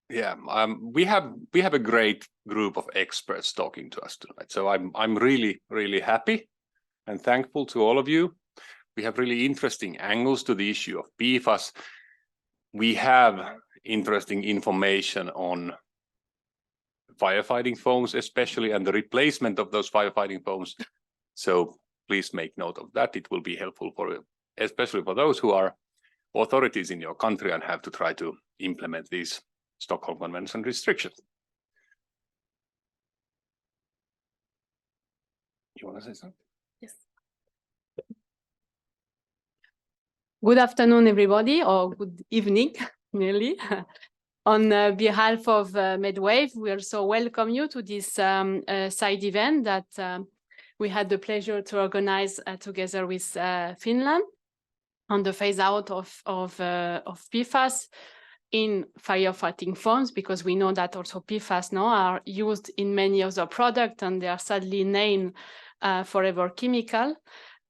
Yeah, we have a great group of experts talking to us tonight. So I'm really happy and thankful to all of you. We have really interesting angles to the issue of PFAS. We have interesting information on firefighting foams, especially, and the replacement of those firefighting foams. So please make note of that. It will be helpful for, especially for those who are authorities in your country and have to try to implement these Stockholm Convention restrictions. You want to say something? Yes. Good afternoon, everybody, or good evening, nearly. On behalf of MedWave, we also welcome you to this side event that we had the pleasure to organize together with Finland on the phase out of PFAS in firefighting foams, because we know that also PFAS now are used in many other products and they are sadly named forever chemical.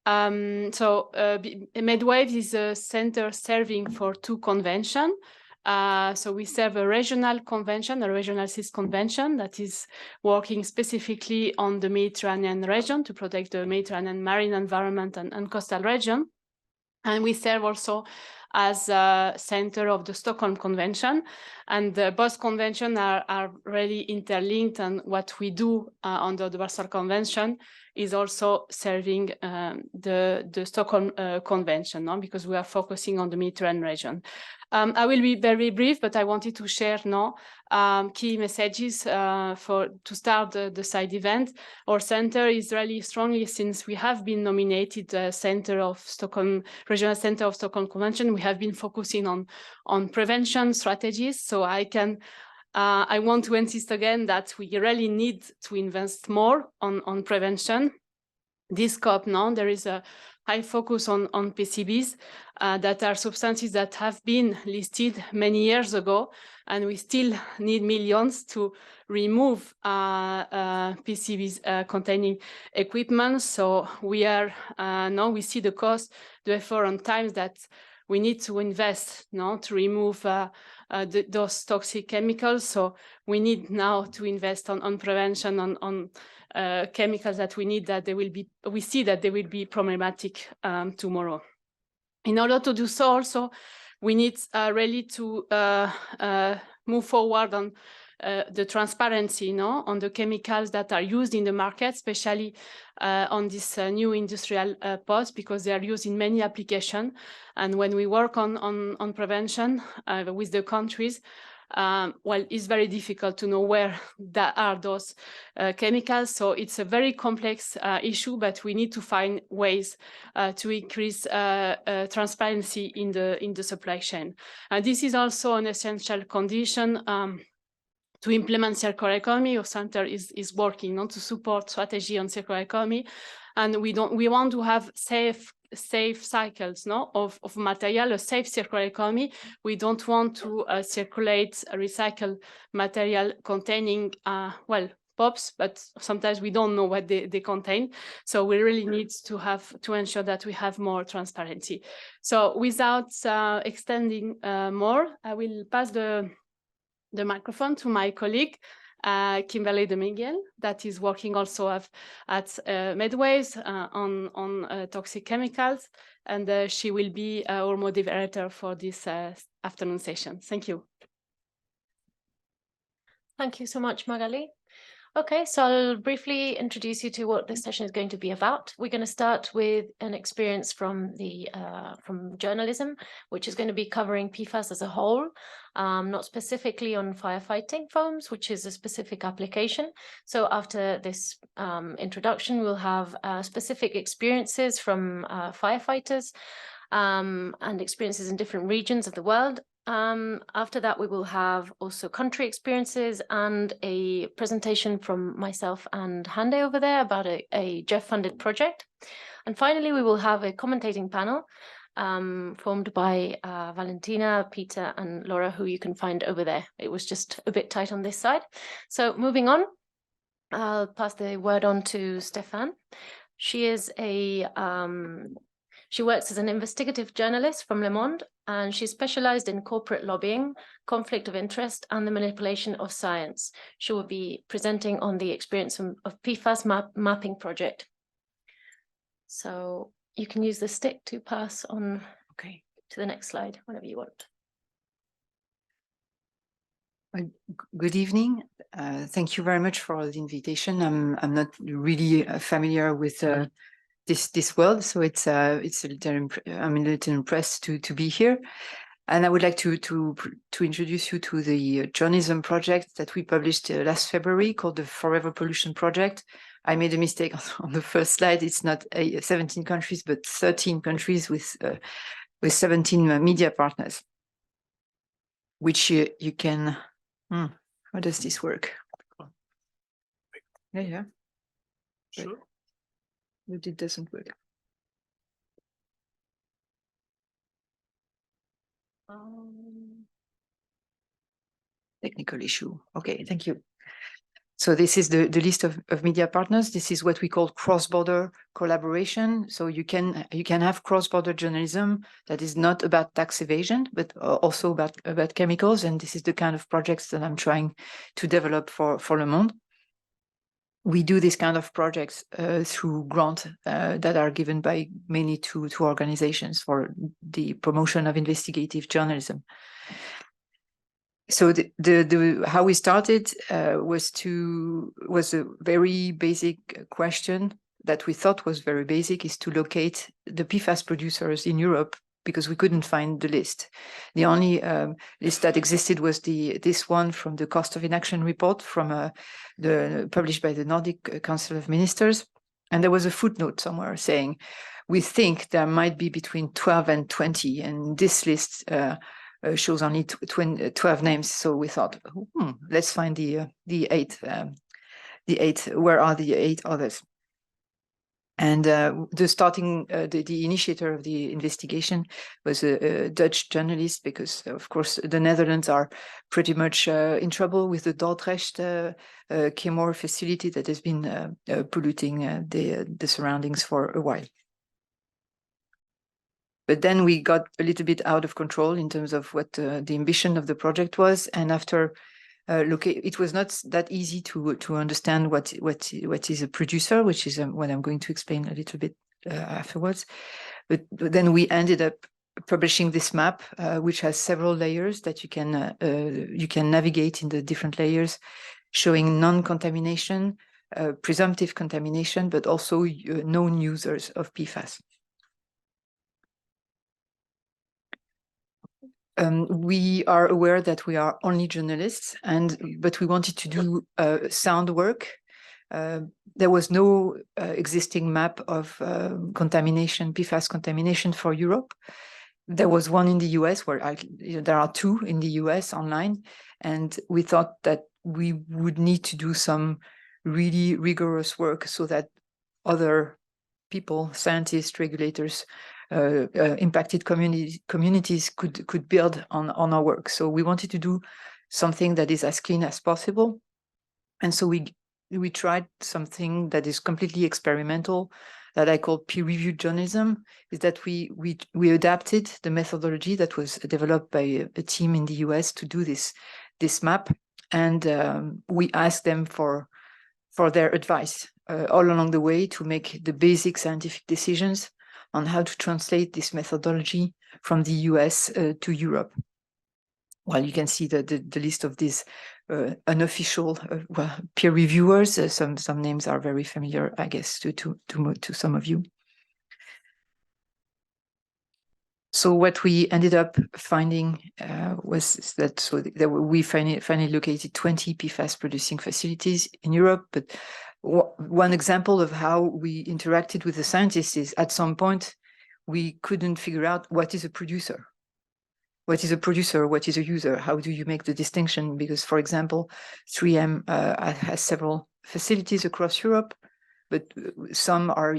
So MedWave is a center serving for 2 conventions. So we serve a regional convention, a regional CIS convention that is working specifically on the Mediterranean region to protect the Mediterranean marine environment and coastal region. And we serve also as a center of the Stockholm Convention. And both conventions are really interlinked, and what we do under the Warsaw Convention is also serving the Stockholm Convention, no? Because we are focusing on the Mediterranean region. I will be very brief, but I wanted to share now key messages to start the side event. Our center is really strongly, since we have been nominated Center of Stockholm, Regional Center of Stockholm Convention, we have been focusing on prevention strategies. So I want to insist again that we really need to invest more on prevention. This COP now, there is a high focus on PCBs that are substances that have been listed many years ago, and we still need millions to remove PCBs containing equipment. So we are now we see the cost, the effort, and times that we need to invest now to remove those toxic chemicals. So we need now to invest on prevention, on chemicals that we need, that we see that they will be problematic tomorrow. In order to do so, also we need really to move forward on the transparency, on the chemicals that are used in the market, especially on this new industrial pods, because they are used in many applications. And when we work on prevention with the countries, well, it's very difficult to know where are those chemicals. So it's a very complex issue, but we need to find ways to increase transparency in the supply chain. And this is also an essential condition to implement circular economy. Our center is working on to support strategy on circular economy, and we want to have safe cycles of material, a safe circular economy. We don't want to circulate recycled material containing POPs, but sometimes we don't know what they contain. So we really need to ensure that we have more transparency. So without extending more, I will pass the microphone to my colleague, Kimberly de Miguel, that is working also at MedWaves on toxic chemicals, and she will be our moderator for this afternoon session. Thank you. Thank you so much, Magali. Okay, so I'll briefly introduce you to what this session is going to be about. We're going to start with an experience from journalism, which is going to be covering PFAS as a whole, not specifically on firefighting foams, which is a specific application. So after this introduction, we'll have specific experiences from firefighters and experiences in different regions of the world. After that, we will have also country experiences and a presentation from myself and Hande over there about a Jeff-funded project. And finally, we will have a commentating panel formed by Valentina, Peter, and Laura, who you can find over there. It was just a bit tight on this side. So moving on, I'll pass the word on to Stefan. She is She works as an investigative journalist from Le Monde, and she's specialized in corporate lobbying, conflict of interest, and the manipulation of science. She will be presenting on the experience of PFAS mapping project. So you can use the stick to pass on to the next slide whenever you want. Good evening. Thank you very much for the invitation. I'm not really familiar with this world, so it's a little I'm a little impressed to be here. And I would like to introduce you to the journalism project that we published last February called the Forever Pollution Project. I made a mistake on the first slide. It's not 17 countries, but 13 countries with 17 media partners, which you can. How does this work? Yeah. Sure. But it doesn't work. Technical issue. Okay, thank you. So this is the list of media partners. This is what we call cross-border collaboration. So you can have cross-border journalism that is not about tax evasion, but also about chemicals. And this is the kind of projects that I'm trying to develop for Le Monde. We do this kind of projects through grants that are given by mainly to organizations for the promotion of investigative journalism. So how we started was a very basic question that we thought was very basic, is to locate the PFAS producers in Europe, because we couldn't find the list. The only list that existed was this one from the Cost of Inaction report from published by the Nordic Council of Ministers, and there was a footnote somewhere saying we think there might be between 12 and 20, and this list shows only 12 names. So we thought, let's find the eight. Where are the 8 others? And the initiator of the investigation was a Dutch journalist, because of course the Netherlands are pretty much in trouble with the Dordrecht Chemour facility that has been polluting the surroundings for a while. But then we got a little bit out of control in terms of what the ambition of the project was, and after it was not that easy to understand what is a producer, which is what I'm going to explain a little bit afterwards. But then we ended up publishing this map, which has several layers that you can navigate in the different layers, showing non-contamination, presumptive contamination, but also known users of PFAS. We are aware that we are only journalists, but we wanted to do sound work. There was no existing map of contamination, PFAS contamination for Europe. There was one in the US, where there are 2 in the US online, and we thought that we would need to do some really rigorous work so that other people, scientists, regulators, impacted communities could build on our work. So we wanted to do something that is as clean as possible, and so we tried something that is completely experimental, that I call peer-reviewed journalism. Is that we adapted the methodology that was developed by a team in the US to do this map, and we asked them for their advice all along the way to make the basic scientific decisions on how to translate this methodology from the US to Europe. Well, you can see the list of these unofficial peer reviewers. Some names are very familiar, I guess, to some of you. So what we ended up finding was that we finally located 20 PFAS producing facilities in Europe. But one example of how we interacted with the scientists is, at some point, we couldn't figure out what is a producer. What is a producer? What is a user? How do you make the distinction? Because, for example, 3M has several facilities across Europe, but some are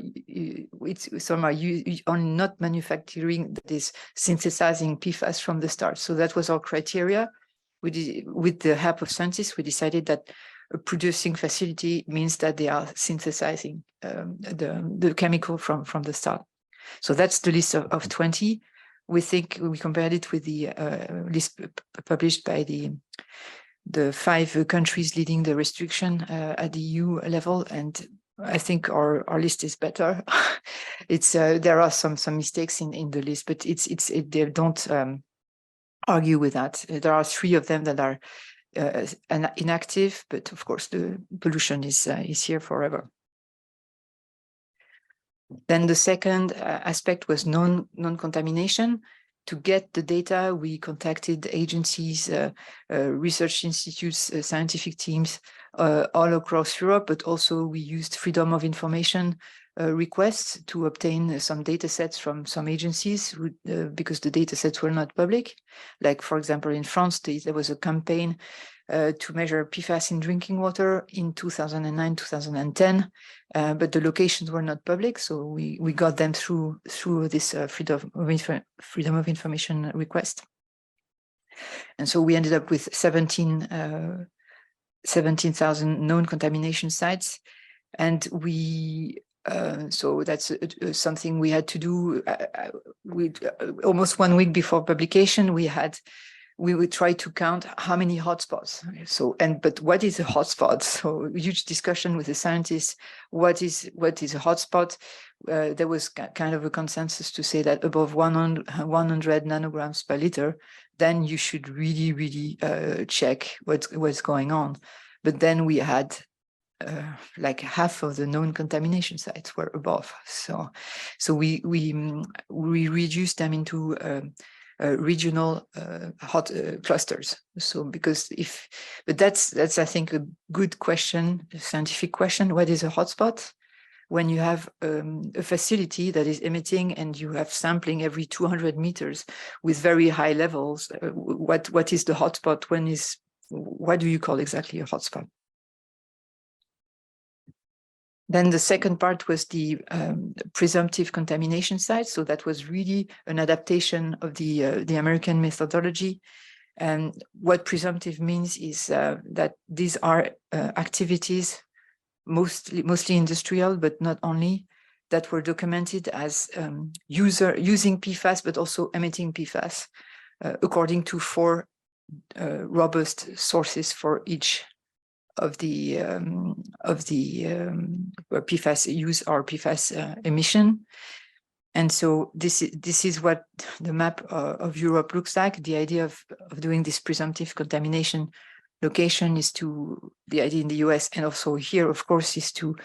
not manufacturing, that is synthesizing PFAS from the start. So that was our criteria. With the help of scientists, we decided that a producing facility means that they are synthesizing the chemical from the start. So that's the list of 20. We think we compared it with the list published by the 5 countries leading the restriction at the EU level, and I think our list is better. It's there are some mistakes in the list, but they don't argue with that. There are 3 of them that are inactive, but of course the pollution is here forever. Then the second aspect was non-contamination. To get the data, we contacted agencies, research institutes, scientific teams all across Europe, but also we used freedom of information requests to obtain some data sets from some agencies because the data sets were not public. Like, for example, in France, there was a campaign to measure PFAS in drinking water in 2009, 2010, but the locations were not public, so we got them through this freedom of information request. And so we ended up with 17,000 known contamination sites, and so that's something we had to do. Almost 1 week before publication, we would try to count how many hotspots. But what is a hotspot? So huge discussion with the scientists. What is a hotspot? There was kind of a consensus to say that above 100 nanograms per liter, then you should really check what's going on. But then we had like half of the known contamination sites were above. So we reduced them into regional hot clusters. So but that's I think a good question, a scientific question. What is a hotspot? When you have a facility that is emitting and you have sampling every 200 meters with very high levels, what is the hotspot? What do you call exactly a hotspot? Then the second part was the presumptive contamination site. So that was really an adaptation of the American methodology. And what presumptive means is that these are activities, mostly industrial, but not only, that were documented as using PFAS, but also emitting PFAS, according to 4 robust sources for each of the PFAS use or PFAS emission. And so this is what the map of Europe looks like. The idea of doing this presumptive contamination location is the idea in the US and also here, of course, is to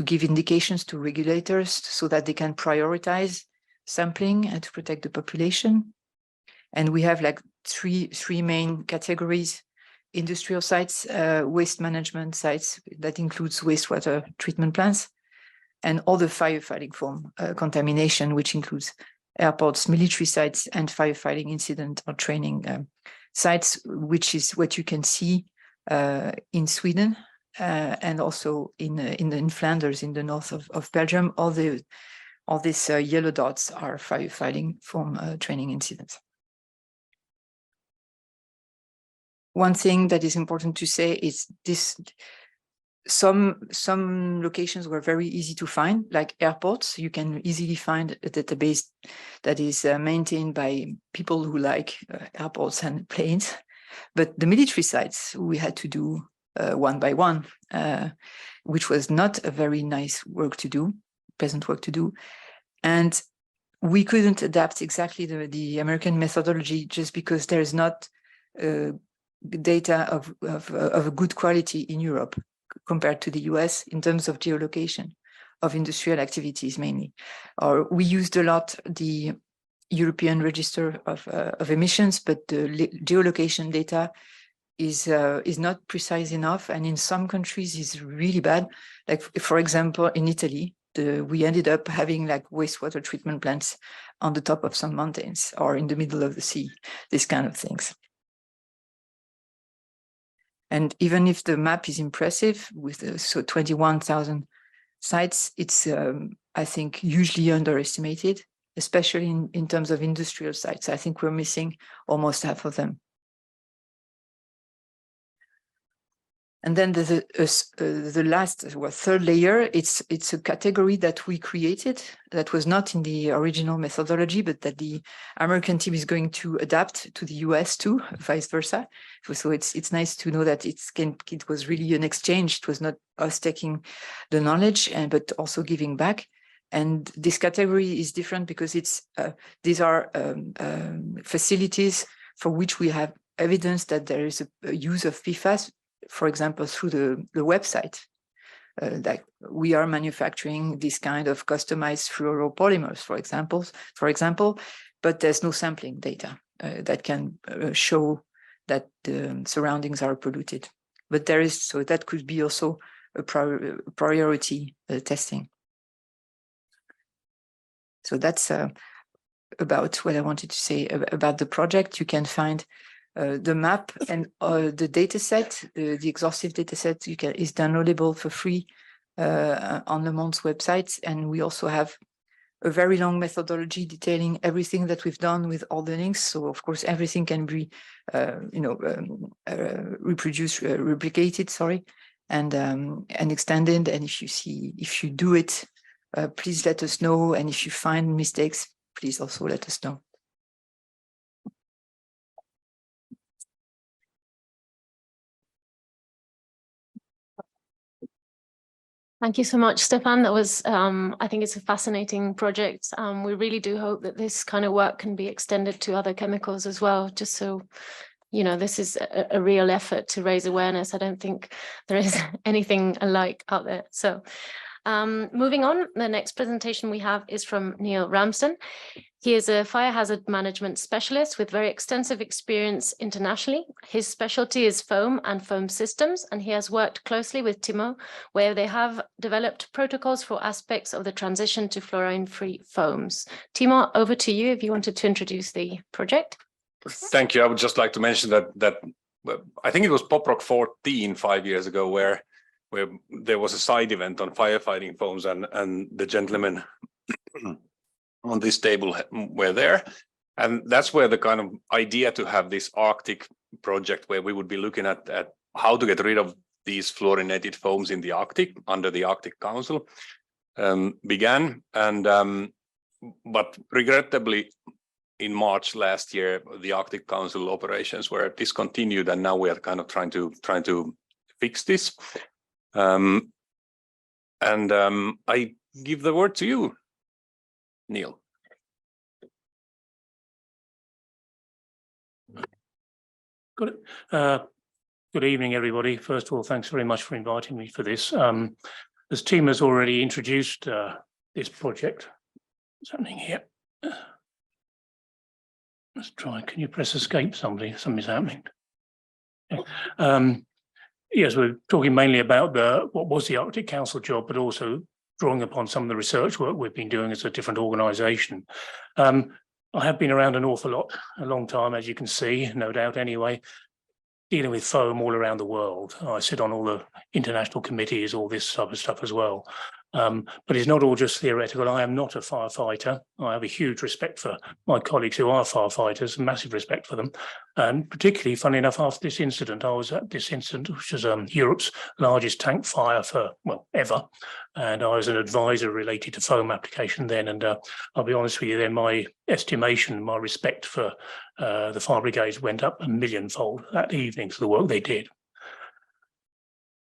give indications to regulators so that they can prioritize sampling and to protect the population. And we have like three main categories: industrial sites, waste management sites, that includes wastewater treatment plants, and all the firefighting foam contamination, which includes airports, military sites, and firefighting incident or training sites, which is what you can see in Sweden and also in Flanders, in the north of Belgium. All these yellow dots are firefighting foam training incidents. One thing that is important to say is some locations were very easy to find, like airports. You can easily find a database that is maintained by people who like airports and planes. But the military sites, we had to do one by one, which was not a very nice work to do, pleasant work to do. And we couldn't adapt exactly the American methodology just because there's not data of a good quality in Europe compared to the US in terms of geolocation of industrial activities mainly. Or we used a lot the European Register of Emissions, but the geolocation data is not precise enough, and in some countries is really bad. Like, for example, in Italy, we ended up having like wastewater treatment plants on the top of some mountains or in the middle of the sea, these kind of things. And even if the map is impressive with 21,000 sites, it's, I think, hugely underestimated, especially in terms of industrial sites. I think we're missing almost half of them. And then there's the last, third layer. It's a category that we created that was not in the original methodology, but that the American team is going to adapt to the US too, vice versa. So it's nice to know that it was really an exchange. It was not us taking the knowledge, but also giving back. And this category is different because these are facilities for which we have evidence that there is a use of PFAS, for example, through the website, that we are manufacturing this kind of customized fluoropolymers, for example, but there's no sampling data that can show that the surroundings are polluted. But there is, so that could be also a priority testing. So that's about what I wanted to say about the project. You can find the map and the data set, the exhaustive data set is downloadable for free on Le Monde's website. And we also have a very long methodology detailing everything that we've done with all the links. So of course, everything can be, replicated, and extended. And if you do it, please let us know. And if you find mistakes, please also let us know. Thank you so much, Stefan. That was, I think it's a fascinating project. We really do hope that this kind of work can be extended to other chemicals as well, just so, you know, this is a real effort to raise awareness. I don't think there is anything alike out there. So moving on, the next presentation we have is from Neil Ramsden. He is a fire hazard management specialist with very extensive experience internationally. His specialty is foam and foam systems, and he has worked closely with Timo, where they have developed protocols for aspects of the transition to fluorine-free foams. Timo, over to you if you wanted to introduce the project. Thank you. I would just like to mention that I think it was PopRock 14 5 years ago where there was a side event on firefighting foams, and the gentlemen on this table were there. And that's where the kind of idea to have this Arctic project, where we would be looking at how to get rid of these fluorinated foams in the Arctic under the Arctic Council, began. And but regrettably, in March last year, the Arctic Council operations were discontinued, and now we are kind of trying to fix this. I give the word to you, Neil. Good evening, everybody. First of all, thanks very much for inviting me for this. As Tim has already introduced this project, what's happening here? Let's try. Can you press escape? Something's happening. Yes, we're talking mainly about what was the Arctic Council job, but also drawing upon some of the research work we've been doing as a different organisation. I have been around an awful lot, a long time, as you can see, no doubt anyway, dealing with foam all around the world. I sit on all the international committees, all this type of stuff as well. But it's not all just theoretical. I am not a firefighter. I have a huge respect for my colleagues who are firefighters, massive respect for them. And particularly, funny enough, after this incident, I was at this incident, which was Europe's largest tank fire ever. And I was an advisor related to foam application then. And I'll be honest with you, then my estimation, my respect for the fire brigades went up 1,000,000-fold that evening for the work they did.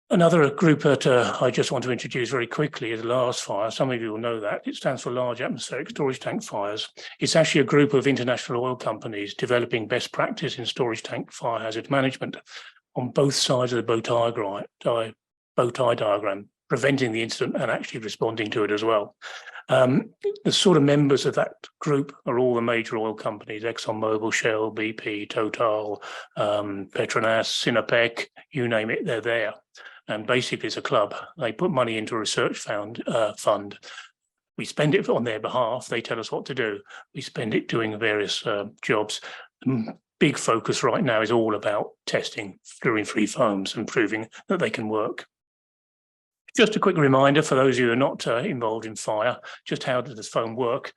Another group that I just want to introduce very quickly is LARS Fire. Some of you will know that. It stands for Large Atmospheric Storage Tank Fires. It's actually a group of international oil companies developing best practice in storage tank fire hazard management on both sides of the bow tie diagram, preventing the incident and actually responding to it as well. The sort of members of that group are all the major oil companies: ExxonMobil, Shell, BP, Total, Petronas, Sinopec, you name it, they're there. And basically it's a club. They put money into a research fund. We spend it on their behalf. They tell us what to do. We spend it doing various jobs. Big focus right now is all about testing fluorine-free foams and proving that they can work. Just a quick reminder for those of you who are not involved in fire, just how does this foam work?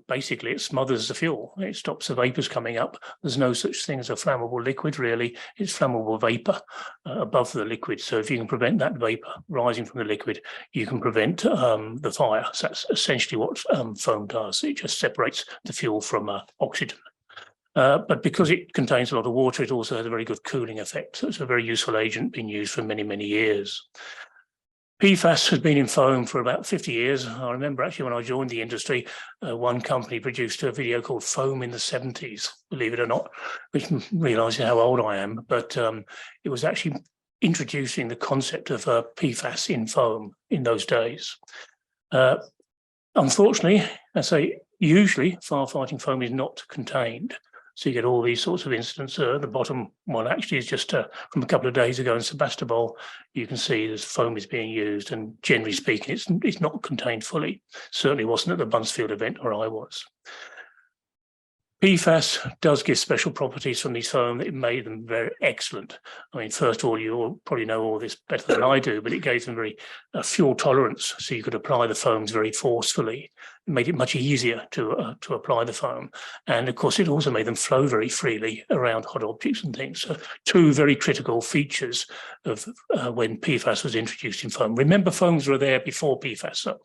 Basically, it smothers the fuel. It stops the vapors coming up. There's no such thing as a flammable liquid, really. It's flammable vapor above the liquid. So if you can prevent that vapor rising from the liquid, you can prevent the fire. So that's essentially what foam does. It just separates the fuel from oxygen. But because it contains a lot of water, it also has a very good cooling effect. So it's a very useful agent being used for many, many years. PFAS has been in foam for about 50 years. I remember actually when I joined the industry, one company produced a video called Foam in the 70s, believe it or not, which realizes how old I am. But it was actually introducing the concept of PFAS in foam in those days. Unfortunately, I say usually firefighting foam is not contained. So you get all these sorts of incidents. The bottom one actually is just from a couple of days ago in Sebastopol. You can see this foam is being used, and generally speaking, it's not contained fully. Certainly wasn't at the Buncefield event where I was. PFAS does give special properties from these foam that it made them very excellent. I mean, first of all, you all probably know all this better than I do, but it gave them very fuel tolerance, so you could apply the foams very forcefully. It made it much easier to apply the foam, and of course, it also made them flow very freely around hot objects and things. So, two very critical features of when PFAS was introduced in foam. Remember, foams were there before PFAS. So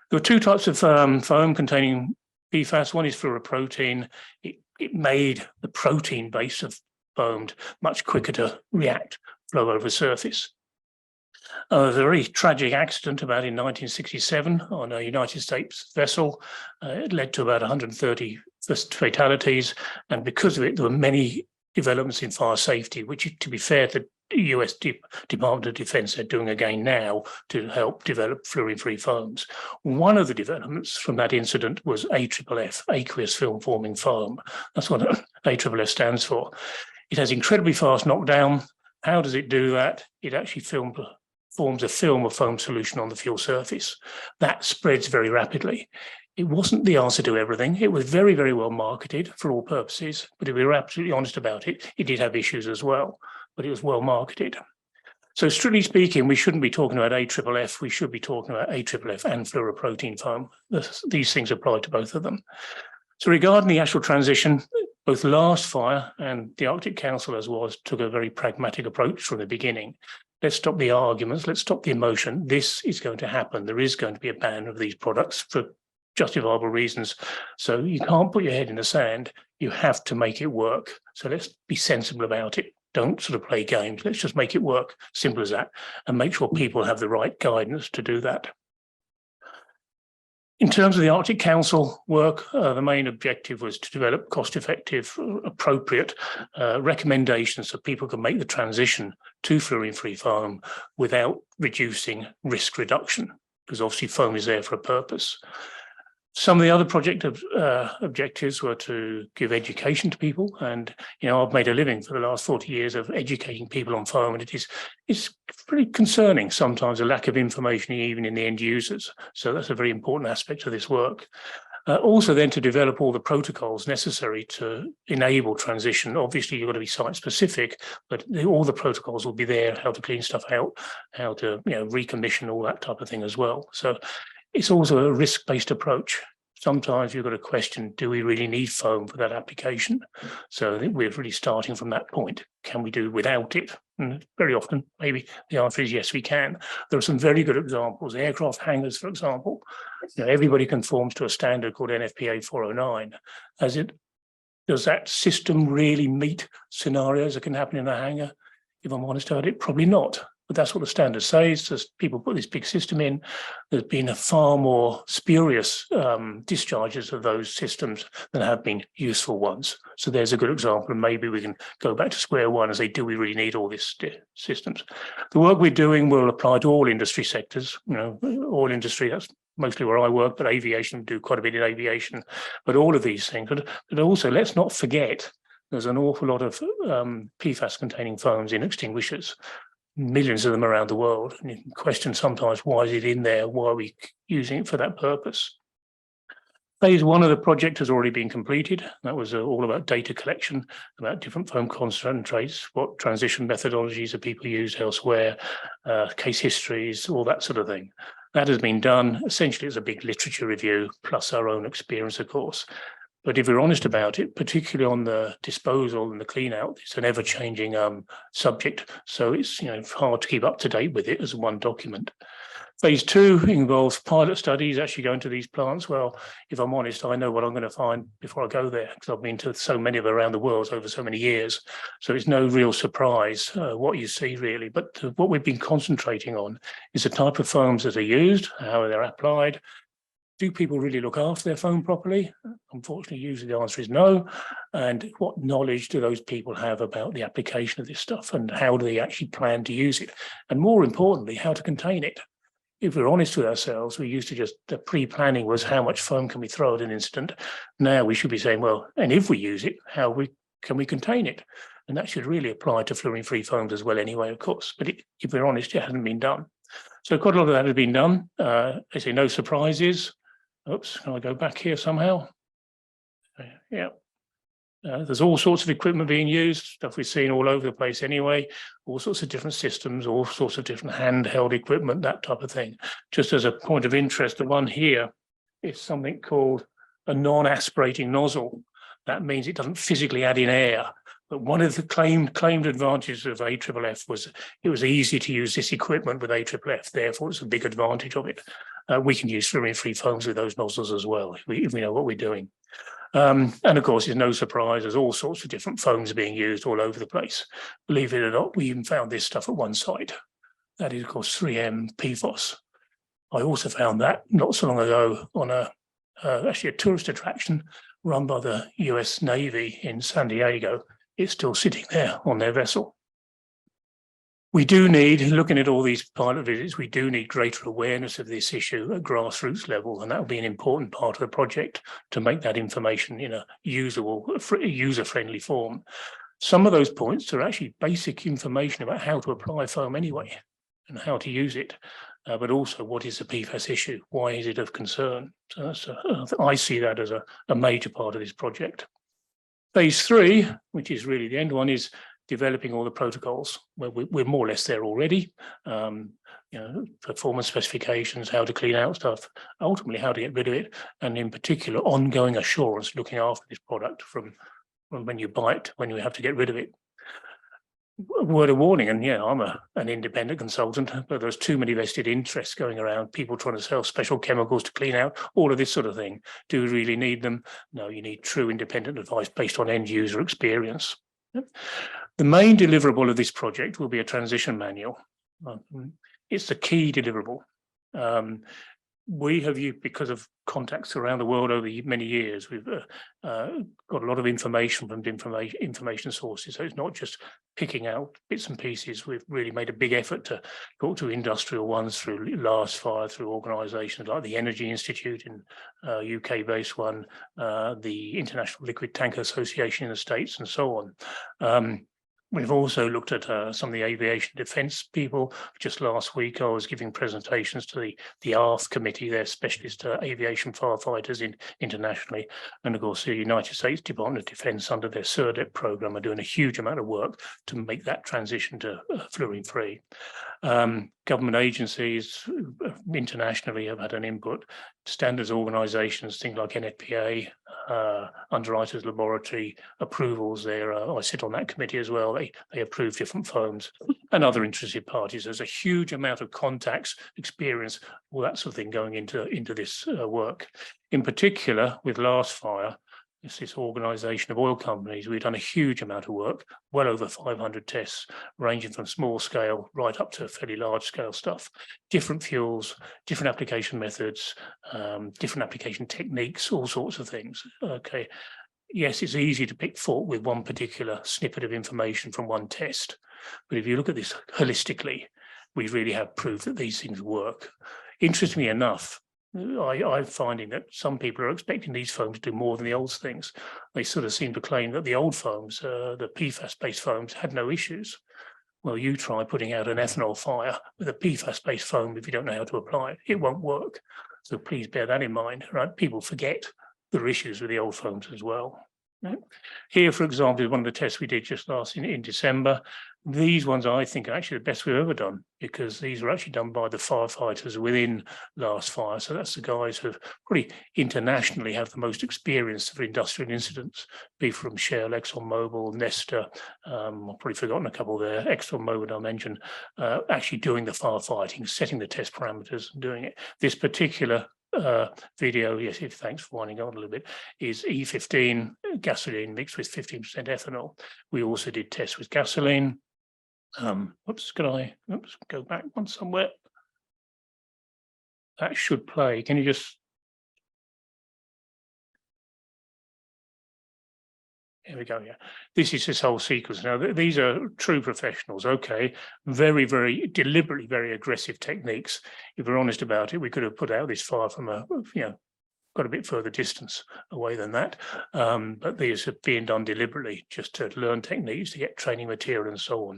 there were two types of foam containing PFAS. One is fluoroprotein. It made the protein base of foam much quicker to react, flow over the surface. There was a very tragic accident about in 1967 on a United States vessel. It led to about 130 fatalities, and because of it, there were many developments in fire safety, which, to be fair to the US Department of Defense, they're doing again now to help develop fluorine-free foams. One of the developments from that incident was AFFF, aqueous film forming foam. That's what AFFF stands for. It has incredibly fast knockdown. How does it do that? It actually forms a film of foam solution on the fuel surface. That spreads very rapidly. It wasn't the answer to everything. It was very, very well marketed for all purposes, but if we were absolutely honest about it, it did have issues as well, but it was well marketed. So strictly speaking, we shouldn't be talking about AFFF, we should be talking about AFFF and fluoroprotein foam. These things apply to both of them. So regarding the actual transition, both last fire and the Arctic Council as was took a very pragmatic approach from the beginning. Let's stop the arguments, let's stop the emotion. This is going to happen. There is going to be a ban of these products for justifiable reasons. So you can't put your head in the sand. You have to make it work. So let's be sensible about it. Don't sort of play games. Let's just make it work. Simple as that. And make sure people have the right guidance to do that. In terms of the Arctic Council work, the main objective was to develop cost-effective, appropriate recommendations so people can make the transition to fluorine-free foam without reducing risk reduction, because obviously foam is there for a purpose. Some of the other project objectives were to give education to people, and I've made a living for the last 40 years of educating people on foam, and it's pretty concerning sometimes a lack of information even in the end users. So that's a very important aspect of this work. Also then to develop all the protocols necessary to enable transition. Obviously you've got to be site specific, but all the protocols will be there, how to clean stuff out, how to recommission, all that type of thing as well. So it's also a risk-based approach. Sometimes you've got to question, do we really need foam for that application? So I think we're really starting from that point. Can we do without it? And very often, maybe the answer is yes, we can. There are some very good examples. Aircraft hangars, for example, everybody conforms to a standard called NFPA 409. Does that system really meet scenarios that can happen in a hangar? If I'm honest about it, probably not. But that's what the standard says. As people put this big system in, there's been a far more spurious discharges of those systems than have been useful ones. So there's a good example, and maybe we can go back to square one and say, do we really need all these systems? The work we're doing will apply to all industry sectors. All industry, that's mostly where I work, but aviation, do quite a bit in aviation. But all of these things, but also let's not forget, there's an awful lot of PFAS-containing foams in extinguishers. Millions of them around the world, and you can question sometimes, why is it in there? Why are we using it for that purpose? Phase 1 of the project has already been completed. That was all about data collection, about different foam concentrates, what transition methodologies are people used elsewhere, case histories, all that sort of thing. That has been done. Essentially, it's a big literature review, plus our own experience, of course. But if we're honest about it, particularly on the disposal and the clean out, it's an ever-changing subject. So it's hard to keep up to date with it as one document. Phase 2 involves pilot studies, actually going to these plants. Well, if I'm honest, I know what I'm going to find before I go there, because I've been to so many of them around the world over so many years. So it's no real surprise what you see, really. But what we've been concentrating on is the type of foams that are used, how they're applied. Do people really look after their foam properly? Unfortunately, usually the answer is no. And what knowledge do those people have about the application of this stuff, and how do they actually plan to use it? And more importantly, how to contain it. If we're honest with ourselves, we used to just, the pre-planning was how much foam can we throw at an incident. Now we should be saying, well, and if we use it, can we contain it? And that should really apply to fluorine-free foams as well anyway, of course. But if we're honest, it hasn't been done. So quite a lot of that has been done. I say no surprises. Oops, can I go back here somehow? Yeah. There's all sorts of equipment being used, stuff we've seen all over the place anyway, all sorts of different systems, all sorts of different handheld equipment, that type of thing. Just as a point of interest, the one here is something called a non-aspirating nozzle. That means it doesn't physically add in air. But one of the claimed advantages of AFFF was it was easy to use this equipment with AFFF, therefore it's a big advantage of it. We can use fluorine-free foams with those nozzles as well, if we know what we're doing. And of course, it's no surprise, there's all sorts of different foams being used all over the place. Believe it or not, we even found this stuff at one site. That is, of course, 3M PFAS. I also found that not so long ago on actually a tourist attraction run by the US Navy in San Diego. It's still sitting there on their vessel. We do need, looking at all these pilot visits, we do need greater awareness of this issue at grassroots level, and that will be an important part of the project to make that information in a user-friendly form. Some of those points are actually basic information about how to apply foam anyway, and how to use it, but also what is the PFAS issue? Why is it of concern? So I see that as a major part of this project. Phase 3, which is really the end one, is developing all the protocols. We're more or less there already. Performance specifications, how to clean out stuff, ultimately how to get rid of it, and in particular, ongoing assurance, looking after this product from when you buy it, when you have to get rid of it. Word of warning, and yeah, I'm an independent consultant, but there's too many vested interests going around, people trying to sell special chemicals to clean out, all of this sort of thing. Do we really need them? No, you need true independent advice based on end user experience. The main deliverable of this project will be a transition manual. It's the key deliverable. We have used, because of contacts around the world over many years, we've got a lot of information from information sources. So it's not just picking out bits and pieces. We've really made a big effort to talk to industrial ones through Last Fire, through organisations like the Energy Institute, in UK-based one, the International Liquid Tanker Association in the States, and so on. We've also looked at some of the aviation defence people. Just last week, I was giving presentations to the ARF committee, their specialist aviation firefighters internationally. And of course, the United States Department of Defence under their SCRC program are doing a huge amount of work to make that transition to fluorine-free. Government agencies internationally have had an input. Standards organisations, things like NFPA, Underwriters Laboratory approvals there. I sit on that committee as well. They approve different foams, and other interested parties. There's a huge amount of contacts, experience, all that sort of thing going into this work. In particular, with Last Fire, it's this organisation of oil companies. We've done a huge amount of work, well over 500 tests, ranging from small scale right up to fairly large scale stuff. Different fuels, different application methods, different application techniques, all sorts of things. Okay, yes, it's easy to pick fault with one particular snippet of information from one test, but if you look at this holistically, we really have proof that these things work. Interestingly enough, I'm finding that some people are expecting these foams to do more than the old things. They sort of seem to claim that the old foams, the PFAS-based foams, had no issues. Well, you try putting out an ethanol fire with a PFAS-based foam if you don't know how to apply it. It won't work. So please bear that in mind, right? People forget there are issues with the old foams as well. Right? Here, for example, is one of the tests we did just in December. These ones, I think, are actually the best we've ever done, because these were actually done by the firefighters within Last Fire. So that's the guys who probably internationally have the most experience of industrial incidents, be from Shell, ExxonMobil, Nesta. I've probably forgotten a couple there. ExxonMobil I mentioned, actually doing the firefighting, setting the test parameters and doing it. This particular video, yes, thanks for winding on a little bit, is E15 gasoline mixed with 15% ethanol. We also did tests with gasoline. Can I go back one somewhere? That should play. Can you just? Here we go. Yeah, this is this whole sequence. Now, these are true professionals. Okay, very, very deliberately, very aggressive techniques. If we're honest about it, we could have put out this fire from a, got a bit further distance away than that. But these are being done deliberately just to learn techniques, to get training material and so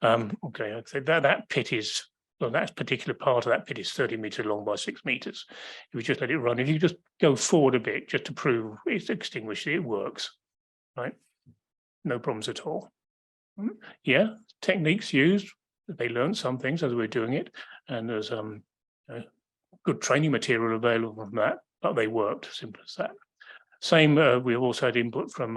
on. Okay, so that pit is, well, that particular part of that pit is 30 meters long by 6 meters. If we just let it run, if you just go forward a bit just to prove it's extinguished, it works, right? No problems at all. Yeah, techniques used, they learn some things as we're doing it, and there's good training material available from that. But they worked, simple as that. Same, we've also had input from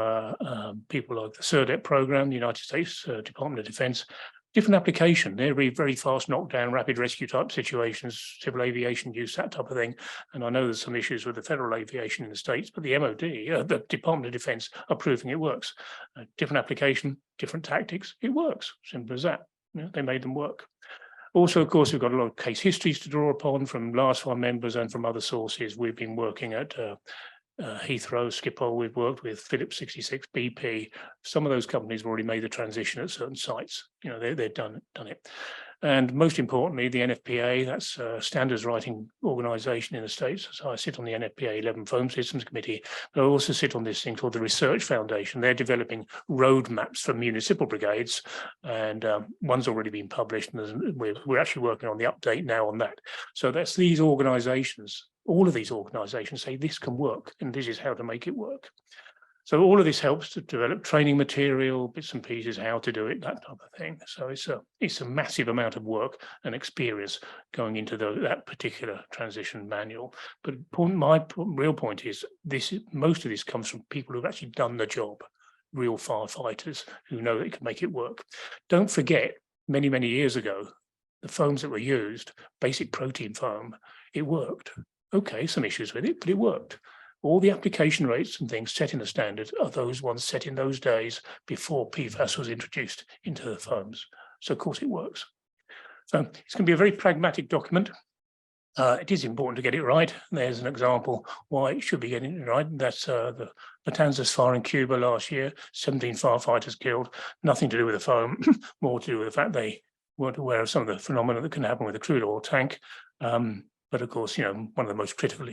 people like the SERDEP program, the United States Department of Defense. Different application, they're very fast knockdown, rapid rescue type situations, civil aviation use, that type of thing. And I know there's some issues with the federal aviation in the States, but the MOD, the Department of Defense, are proving it works. Different application, different tactics, it works, simple as that. They made them work. Also, of course, we've got a lot of case histories to draw upon from Last Fire members and from other sources. We've been working at Heathrow, Schiphol, we've worked with Phillips 66, BP. Some of those companies have already made the transition at certain sites. They've done it. And most importantly, the NFPA, that's a standards writing organization in the States. So I sit on the NFPA 11 Foam Systems Committee, but I also sit on this thing called the Research Foundation. They're developing roadmaps for municipal brigades, and one's already been published, and we're actually working on the update now on that. So that's these organizations, all of these organizations say this can work, and this is how to make it work. So all of this helps to develop training material, bits and pieces, how to do it, that type of thing. So it's a massive amount of work and experience going into that particular transition manual. But my real point is most of this comes from people who've actually done the job, real firefighters who know they can make it work. Don't forget, many, many years ago, the foams that were used, basic protein foam, it worked. Okay, some issues with it, but it worked. All the application rates and things set in the standard are those ones set in those days before PFAS was introduced into the foams. So of course it works. So it's going to be a very pragmatic document. It is important to get it right. There's an example why it should be getting it right. That's the Matanzas fire in Cuba last year, 17 firefighters killed, nothing to do with the foam, more to do with the fact they weren't aware of some of the phenomena that can happen with a crude oil tank. But of course, one of the most critical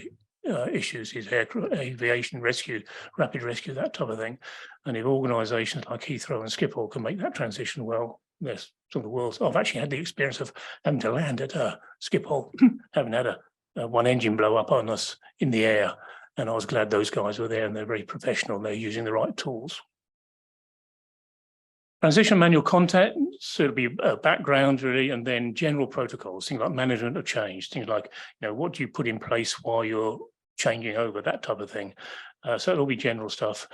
issues is aviation rescue, rapid rescue, that type of thing. And if organisations like Heathrow and Schiphol can make that transition well, there's some of the world's. I've actually had the experience of having to land at Schiphol, having had one engine blow up on us in the air, and I was glad those guys were there, and they're very professional, and they're using the right tools. Transition manual content, so it'll be a background really, and then general protocols, things like management of change, things like, what do you put in place while you're changing over, that type of thing. So it'll be general stuff,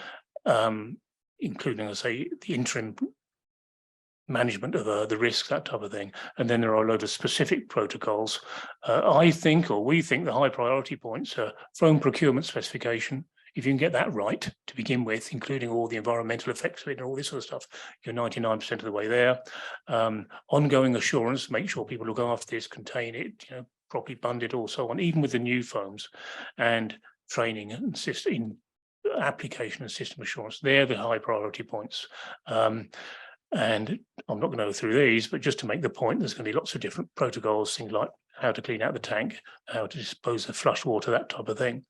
including, I say, the interim management of the risks, that type of thing. And then there are a load of specific protocols. I think, or we think, the high priority points are foam procurement specification. If you can get that right to begin with, including all the environmental effects of it and all this sort of stuff, you're 99% of the way there. Ongoing assurance, make sure people look after this, contain it, properly bund it, all so on, even with the new foams, and training and in application and system assurance. They're the high priority points. And I'm not going to go through these, but just to make the point, there's going to be lots of different protocols, things like how to clean out the tank, how to dispose of flush water, that type of thing.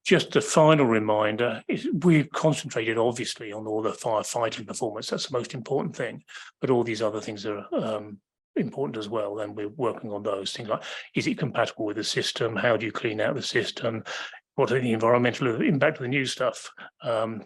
Just a final reminder is we've concentrated obviously on all the firefighting performance. That's the most important thing, but all these other things are important as well. And we're working on those things like, is it compatible with the system? How do you clean out the system? what are the environmental impact of the new stuff,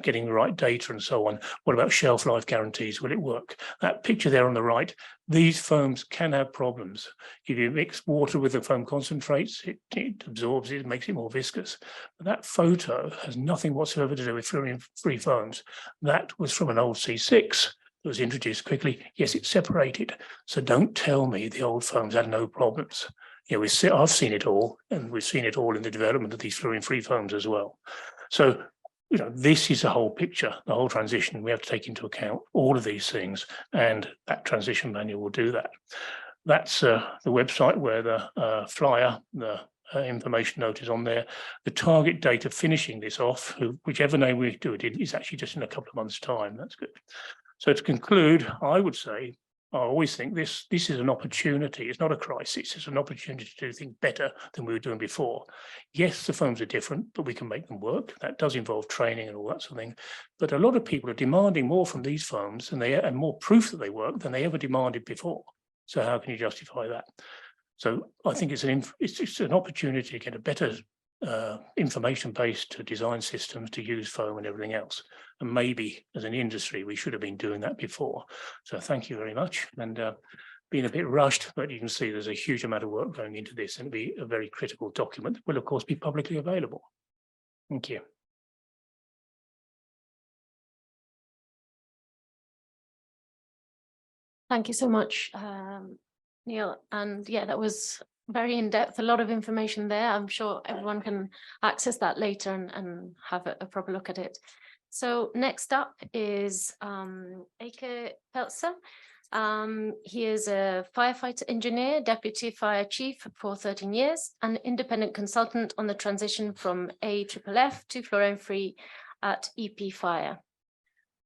getting the right data and so on. What about shelf life guarantees? Will it work? That picture there on the right, these foams can have problems. If you mix water with the foam concentrates, it absorbs it, makes it more viscous. But that photo has nothing whatsoever to do with fluorine-free foams. That was from an old C6 that was introduced quickly. Yes, it's separated. So don't tell me the old foams had no problems. Yeah, I've seen it all, and we've seen it all in the development of these fluorine-free foams as well. So, this is the whole picture, the whole transition. We have to take into account all of these things, and that transition manual will do that. That's the website where the flyer, the information note is on there. The target date of finishing this off, whichever name we do it in, is actually just in a couple of months' time. That's good. So to conclude, I would say, I always think this is an opportunity. It's not a crisis. It's an opportunity to do things better than we were doing before. Yes, the foams are different, but we can make them work. That does involve training and all that sort of thing. But a lot of people are demanding more from these foams and more proof that they work than they ever demanded before. So how can you justify that? So I think it's an opportunity to get a better information base to design systems, to use foam and everything else. And maybe as an industry, we should have been doing that before. So thank you very much. And being a bit rushed, but you can see there's a huge amount of work going into this, and it'll be a very critical document that will, of course, be publicly available. Thank you. Thank you so much, Neil. And yeah, that was very in-depth, a lot of information there. I'm sure everyone can access that later and have a proper look at it. So next up is Eike Pelzer. He is a firefighter engineer, deputy fire chief for 13 years, an independent consultant on the transition from AFFF to fluorine-free at EP Fire.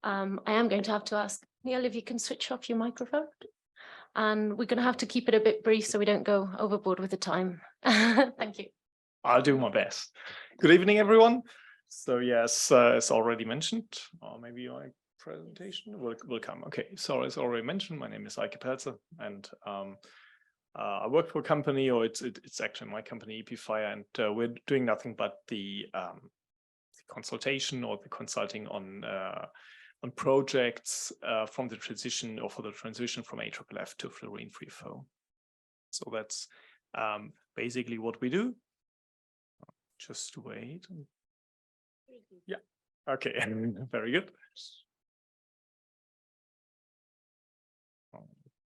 I am going to have to ask Neil if you can switch off your microphone. And we're going to have to keep it a bit brief so we don't go overboard with the time. Thank you. I'll do my best. Good evening, everyone. So yes, as already mentioned, or maybe my presentation will come. Okay, so as already mentioned, my name is Eike Pelzer, and I work for a company, or it's actually my company, EP Fire, and we're doing nothing but the consultation or the consulting on projects from the transition, or for the transition from AFFF to fluorine-free foam. So that's basically what we do. Just wait. Yeah. Okay. Very good.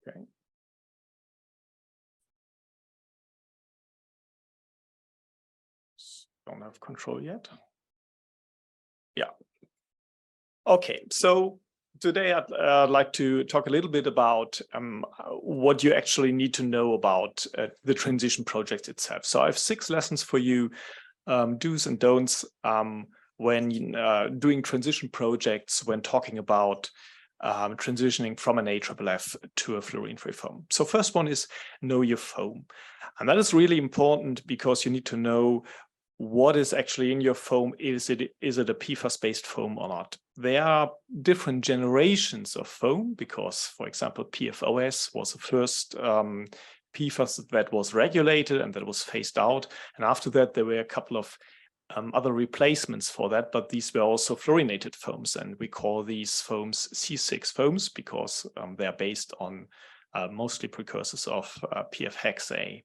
Okay. Don't have control yet. Yeah. Okay. So today I'd like to talk a little bit about what you actually need to know about the transition project itself. So I have 6 lessons for you, do's and don'ts when doing transition projects, when talking about transitioning from an AFFF to a fluorine-free foam. So first one is know your foam. And that is really important because you need to know what is actually in your foam. Is it a PFAS-based foam or not? There are different generations of foam because, for example, PFAS was the first PFAS that was regulated and that was phased out. And after that, there were a couple of other replacements for that, but these were also fluorinated foams. And we call these foams C6 foams because they're based on mostly precursors of PFHexA.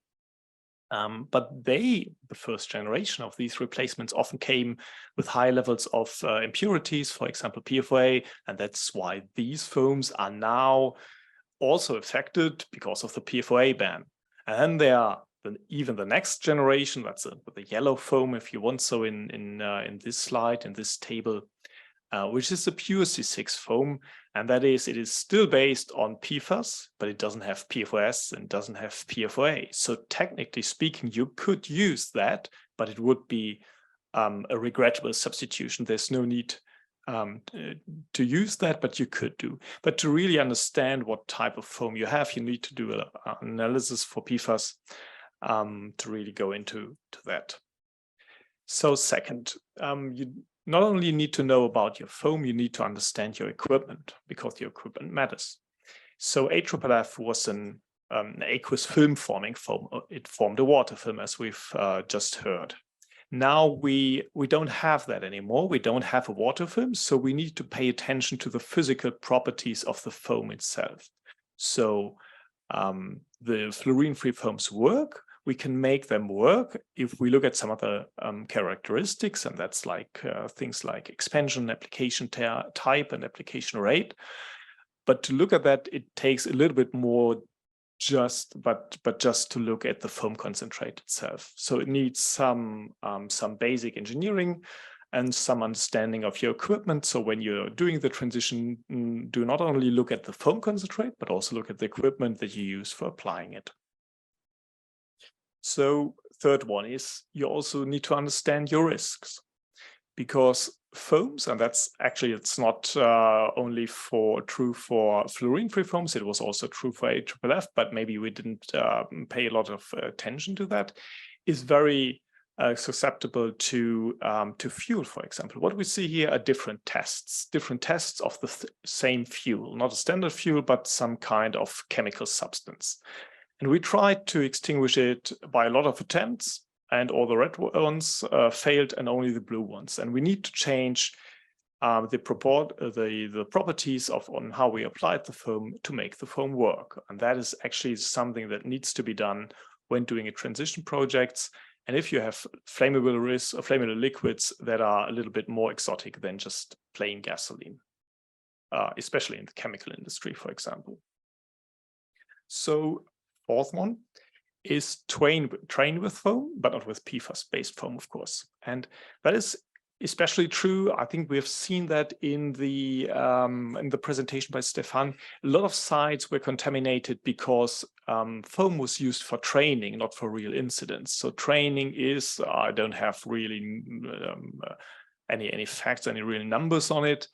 But the first generation of these replacements often came with high levels of impurities, for example, PFOA, and that's why these foams are now also affected because of the PFOA ban. And then there are even the next generation, that's the yellow foam, if you want, so in this slide, in this table, which is the pure C6 foam, and that is, it is still based on PFAS, but it doesn't have PFOS and doesn't have PFOA. So technically speaking, you could use that, but it would be a regrettable substitution. There's no need to use that, but you could do. But to really understand what type of foam you have, you need to do an analysis for PFAS to really go into that. So second, you not only need to know about your foam, you need to understand your equipment because your equipment matters. So AFFF was an aqueous film forming foam. It formed a water film, as we've just heard. Now we don't have that anymore. We don't have a water film, so we need to pay attention to the physical properties of the foam itself. So the fluorine-free foams work. We can make them work if we look at some other characteristics, and that's like things like expansion, application type, and application rate. But to look at that, it takes a little bit more just to look at the foam concentrate itself. So it needs some basic engineering and some understanding of your equipment. So when you're doing the transition, do not only look at the foam concentrate, but also look at the equipment that you use for applying it. So third one is you also need to understand your risks, because foams, and that's actually, it's not only true for fluorine-free foams, it was also true for AFFF, but maybe we didn't pay a lot of attention to that, is very susceptible to fuel, for example. What we see here are different tests of the same fuel, not a standard fuel, but some kind of chemical substance. And we tried to extinguish it by a lot of attempts, and all the red ones failed and only the blue ones. And we need to change the properties on how we applied the foam to make the foam work. And that is actually something that needs to be done when doing a transition projects. And if you have flammable liquids that are a little bit more exotic than just plain gasoline, especially in the chemical industry, for example. So fourth one is train with foam, but not with PFAS-based foam, of course. And that is especially true. I think we have seen that in the presentation by Stefan. A lot of sites were contaminated because foam was used for training, not for real incidents. So training is, I don't have really any facts, any real numbers on it.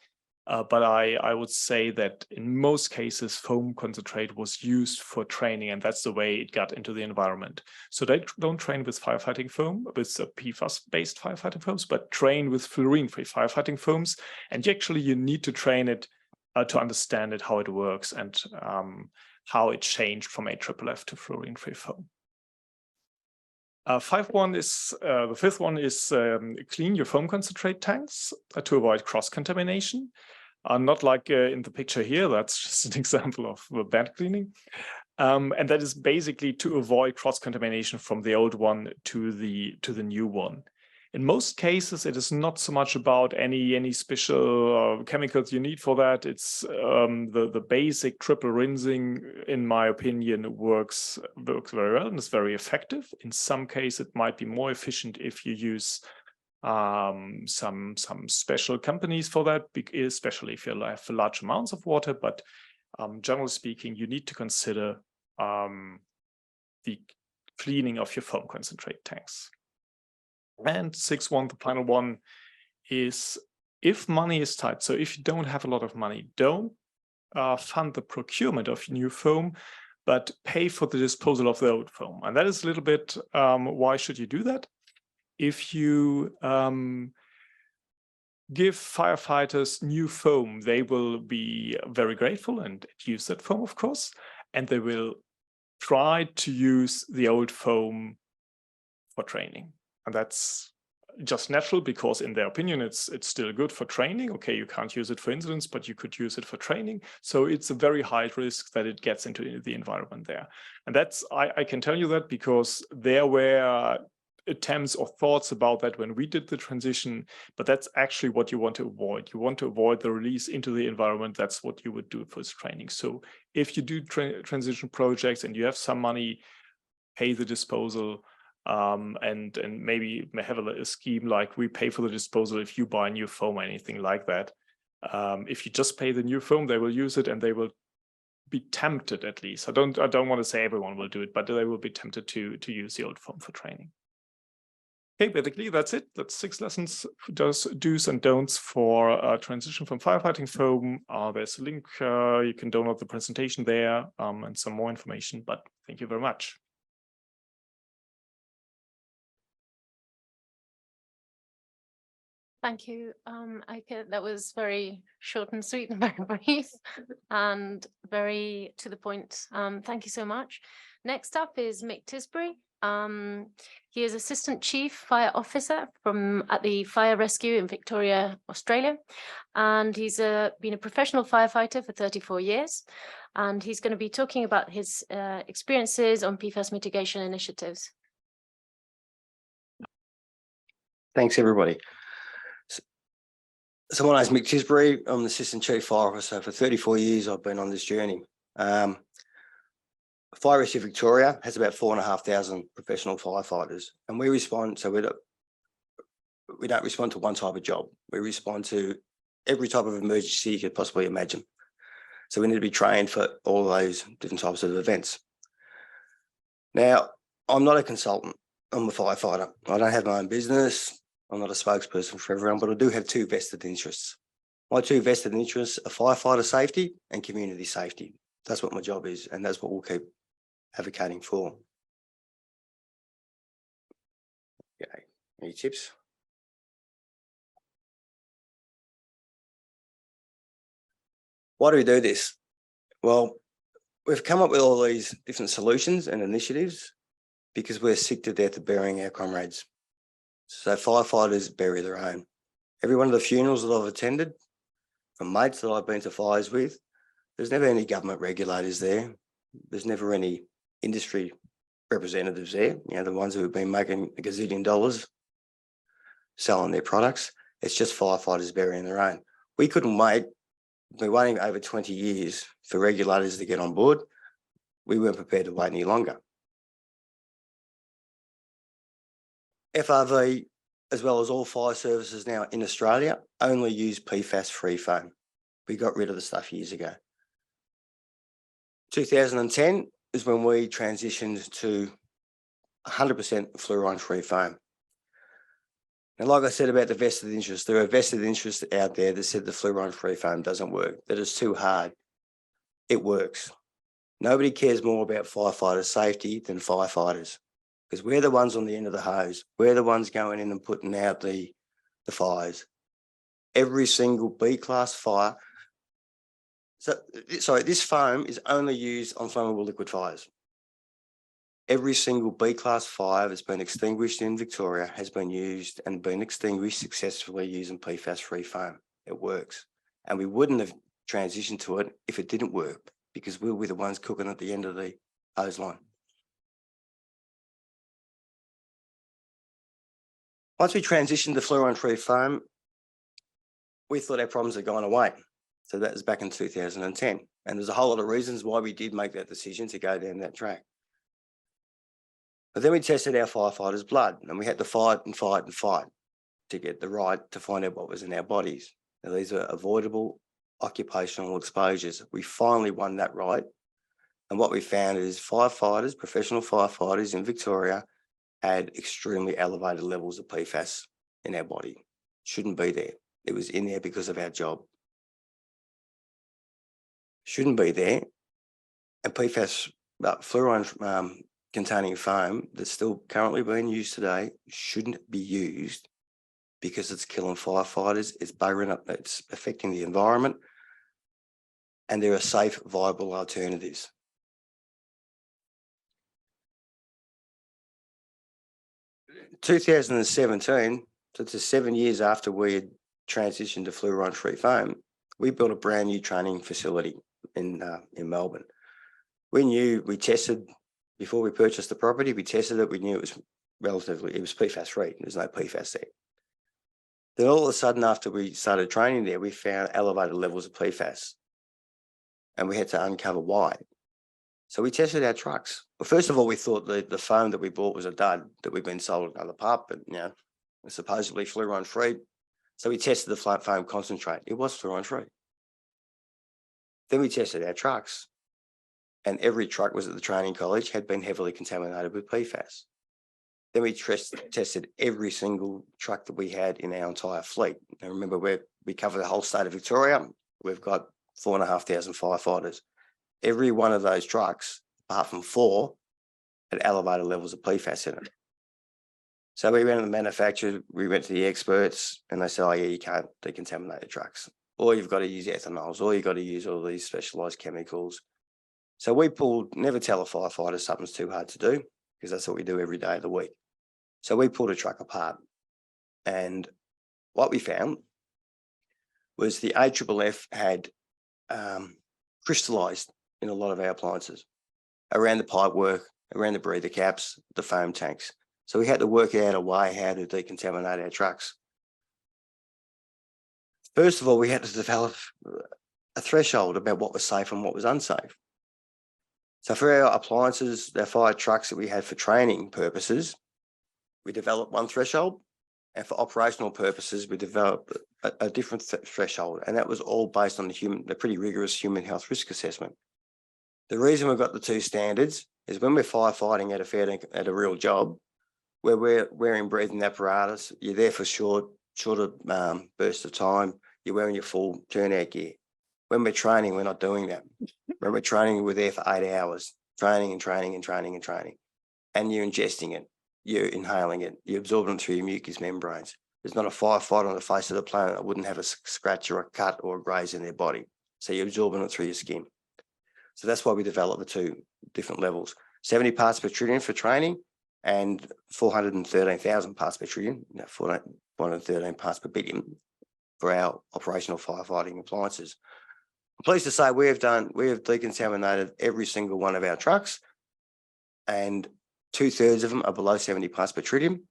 But I would say that in most cases, foam concentrate was used for training, and that's the way it got into the environment. So they don't train with firefighting foam, with PFAS-based firefighting foams, but train with fluorine-free firefighting foams. And actually, you need to train it to understand it, how it works, and how it changed from AFFF to fluorine-free foam. The fifth one is clean your foam concentrate tanks to avoid cross-contamination. Not like in the picture here, that's just an example of band cleaning. And that is basically to avoid cross-contamination from the old one to the new one. In most cases, it is not so much about any special chemicals you need for that. It's the basic triple rinsing, in my opinion, works very well and is very effective. In some cases, it might be more efficient if you use some special companies for that, especially if you have large amounts of water. But generally speaking, you need to consider the cleaning of your foam concentrate tanks. And sixth one, the final one, is if money is tight. So if you don't have a lot of money, don't fund the procurement of new foam, but pay for the disposal of the old foam. And that is a little bit, why should you do that? If you give firefighters new foam, they will be very grateful and use that foam, of course, and they will try to use the old foam for training. And that's just natural, because in their opinion, it's still good for training. Okay, you can't use it for incidents, but you could use it for training. So it's a very high risk that it gets into the environment there. And that's, I can tell you that because there were attempts or thoughts about that when we did the transition, but that's actually what you want to avoid. You want to avoid the release into the environment. That's what you would do for this training. So if you do transition projects and you have some money, pay the disposal. And maybe have a scheme like we pay for the disposal if you buy new foam or anything like that. If you just pay the new foam, they will use it and they will be tempted, at least. I don't want to say everyone will do it, but they will be tempted to use the old foam for training. Okay, basically that's it. That's 6 lessons, do's and don'ts for transition from firefighting foam. There's a link, you can download the presentation there and some more information, but thank you very much. Thank you, Eike. That was very short and sweet and very brief and very to the point. Thank you so much. Next up is Mick Tisbury, He is Assistant Chief Fire Officer at the Fire Rescue in Victoria, Australia. And he's been a professional firefighter for 34 years. And he's going to be talking about his experiences on PFAS mitigation initiatives. Thanks, everybody. So my name's Mick Tisbury. I'm the Assistant Chief Fire Officer. For 34 years, I've been on this journey. Fire Rescue Victoria has about 4,500 professional firefighters, and we respond. So we don't respond to one type of job. We respond to every type of emergency you could possibly imagine. So we need to be trained for all those different types of events. Now, I'm not a consultant. I'm a firefighter. I don't have my own business. I'm not a spokesperson for everyone, but I do have two vested interests. My two vested interests are firefighter safety and community safety. That's what my job is, and that's what we'll keep advocating for. Okay, any tips? Why do we do this? Well, we've come up with all these different solutions and initiatives because we're sick to death of burying our comrades. So firefighters bury their own. Every one of the funerals that I've attended, from mates that I've been to fires with, there's never any government regulators there. There's never any industry representatives there, you know, the ones who have been making a gazillion dollars selling their products. It's just firefighters burying their own. We couldn't wait. We're waiting over 20 years for regulators to get on board. We weren't prepared to wait any longer. FRV, as well as all fire services now in Australia, only use PFAS-free foam. We got rid of the stuff years ago. 2010 is when we transitioned to 100% fluoride-free foam. And like I said about the vested interest, there are vested interests out there that said the fluoride-free foam doesn't work, that it's too hard. It works. Nobody cares more about firefighter safety than firefighters, because we're the ones on the end of the hose. We're the ones going in and putting out the fires. Every single B-class fire. Sorry, this foam is only used on flammable liquid fires. Every single B-class fire that's been extinguished in Victoria has been used and been extinguished successfully using PFAS-free foam. It works. And we wouldn't have transitioned to it if it didn't work, because we were the ones cooking at the end of the hose line. Once we transitioned to fluoride-free foam, we thought our problems had gone away. So that was back in 2010. And there's a whole lot of reasons why we did make that decision to go down that track. But then we tested our firefighters' blood, and we had to fight and fight and fight to get the right to find out what was in our bodies. Now, these are avoidable occupational exposures. We finally won that right. And what we found is firefighters, professional firefighters in Victoria, had extremely elevated levels of PFAS in our body. Shouldn't be there. It was in there because of our job. Shouldn't be there. And PFAS, fluoride containing foam that's still currently being used today, shouldn't be used because it's killing firefighters, it's buggering up, it's affecting the environment, and there are safe, viable alternatives. In 2017, so it's 7 years after we had transitioned to fluoride-free foam, we built a brand new training facility in Melbourne. We tested, before we purchased the property, we tested it, we knew it was PFAS free, there's no PFAS there. Then all of a sudden, after we started training there, we found elevated levels of PFAS, and we had to uncover why. So we tested our trucks. Well, first of all, we thought the foam that we bought was a dud, that we'd been sold another pub, but you know, it's supposedly fluoride free. So we tested the foam concentrate. It was fluoride free. Then we tested our trucks, and every truck was at the training college had been heavily contaminated with PFAS. Then we tested every single truck that we had in our entire fleet. Now remember, we cover the whole state of Victoria. We've got 4,500 firefighters. Every one of those trucks, apart from 4, had elevated levels of PFAS in it. So we went to the manufacturer, we went to the experts, and they said, oh yeah, you can't decontaminate the trucks. Or you've got to use ethanols, or you've got to use all these specialised chemicals. So we pulled, never tell a firefighter something's too hard to do. because that's what we do every day of the week. So we pulled a truck apart, and what we found was the AFFF had crystallized in a lot of our appliances around the pipework, around the breather caps, the foam tanks. So we had to work out a way how to decontaminate our trucks. First of all, we had to develop a threshold about what was safe and what was unsafe. So for our appliances, our fire trucks that we had for training purposes, we developed one threshold, and for operational purposes, we developed a different threshold, and that was all based on the pretty rigorous human health risk assessment. The reason we've got the two standards is when we're firefighting at a real job, where we're wearing breathing apparatus, you're there for shorter bursts of time, you're wearing your full turnout gear. When we're training, we're not doing that. When we're training, we're there for 8 hours, training and training and training and training. And you're ingesting it, you're inhaling it, you're absorbing it through your mucous membranes. There's not a firefighter on the face of the planet that wouldn't have a scratch or a cut or a graze in their body. So you're absorbing it through your skin. So that's why we developed the two different levels. 70 parts per trillion for training and 413,000 parts per trillion, 413 parts per billion for our operational firefighting appliances. I'm pleased to say we have decontaminated every single one of our trucks, and 2/3 of them are below 70 parts per trillion,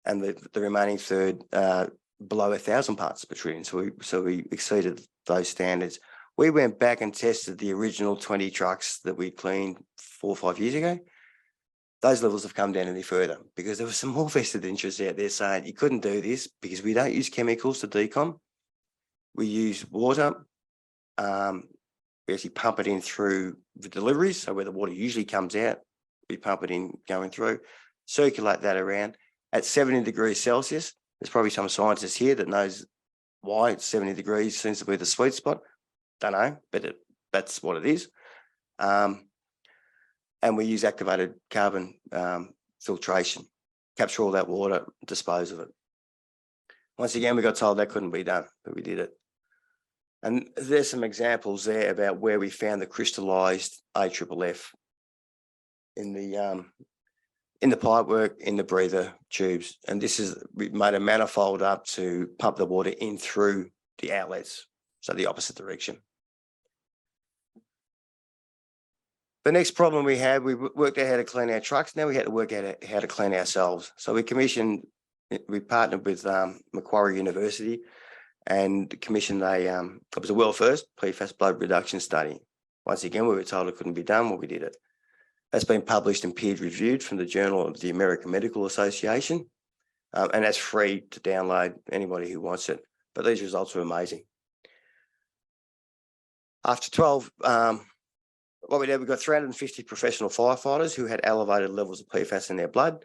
and the remaining third below 1,000 parts per trillion. So we exceeded those standards. We went back and tested the original 20 trucks that we cleaned 4 or 5 years ago. Those levels have come down any further because there was some more vested interests out there saying you couldn't do this because we don't use chemicals to decom. We use water. We actually pump it in through the deliveries. So where the water usually comes out, we pump it in going through, circulate that around. At 70 degrees Celsius, there's probably some scientist here that knows why it's 70 degrees seems to be the sweet spot. Don't know, but that's what it is. And we use activated carbon filtration, capture all that water, dispose of it. Once again, we got told that couldn't be done, but we did it. And there's some examples there about where we found the crystallized AFFF in the pipework, in the breather tubes. And this is, we made a manifold up to pump the water in through the outlets, so the opposite direction. The next problem we had, we worked out how to clean our trucks. Now we had to work out how to clean ourselves. So we partnered with Macquarie University and commissioned it was a world first PFAS blood reduction study. Once again, we were told it couldn't be done, well, we did it. That's been published and peer reviewed from the Journal of the American Medical Association. And that's free to download, anybody who wants it. But these results were amazing. After 12, what we did, we got 350 professional firefighters who had elevated levels of PFAS in their blood,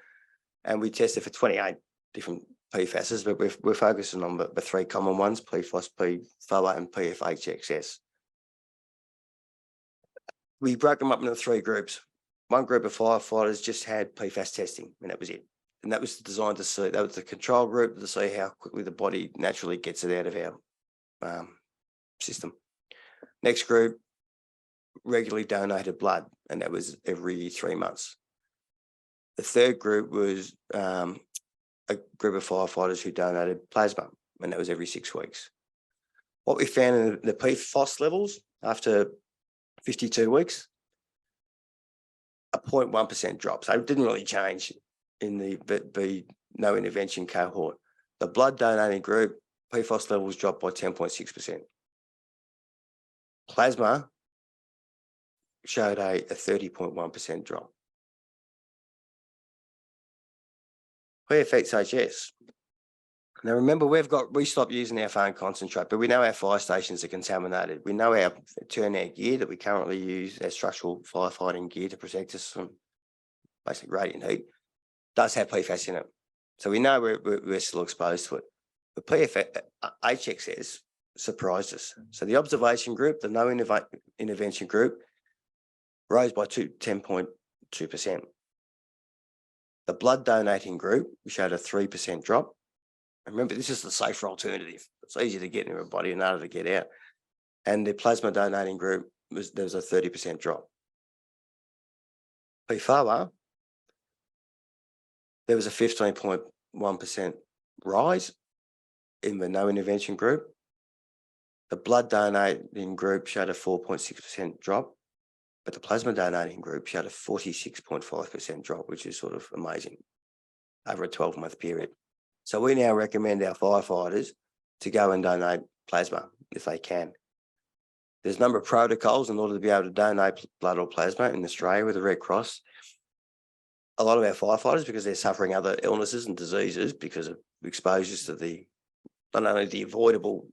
and we tested for 28 different PFASs, but we're focusing on the 3 common ones, PFOS, PFOA, and PFHXS. We broke them up into 3 groups. One group of firefighters just had PFAS testing, and that was it. And that was designed to see, that was the control group to see how quickly the body naturally gets it out of our system. Next group, regularly donated blood, and that was every 3 months. The third group was a group of firefighters who donated plasma, and that was every 6 weeks. What we found in the PFOS levels after 52 weeks, a 0.1% drop. So it didn't really change in the no intervention cohort. The blood donating group, PFOS levels dropped by 10.6%. Plasma showed a 30.1% drop. PFHHS. Now remember, we stopped using our foam concentrate, but we know our fire stations are contaminated. We know our turnout gear that we currently use, our structural firefighting gear to protect us from basic radiant heat, does have PFAS in it. So we know we're still exposed to it. The PFHXS surprised us. So the observation group, the no intervention group, rose by 10.2%. The blood donating group, we showed a 3% drop. And remember, this is the safer alternative. It's easier to get in everybody and harder to get out. And the plasma donating group, there was a 30% drop. PFOA there was a 15.1% rise in the no intervention group. The blood donating group showed a 4.6% drop, but the plasma donating group showed a 46.5% drop, which is sort of amazing over a 12-month period. So we now recommend our firefighters to go and donate plasma if they can. There's a number of protocols in order to be able to donate blood or plasma in Australia with the Red Cross. A lot of our firefighters, because they're suffering other illnesses and diseases because of exposures to not only the avoidable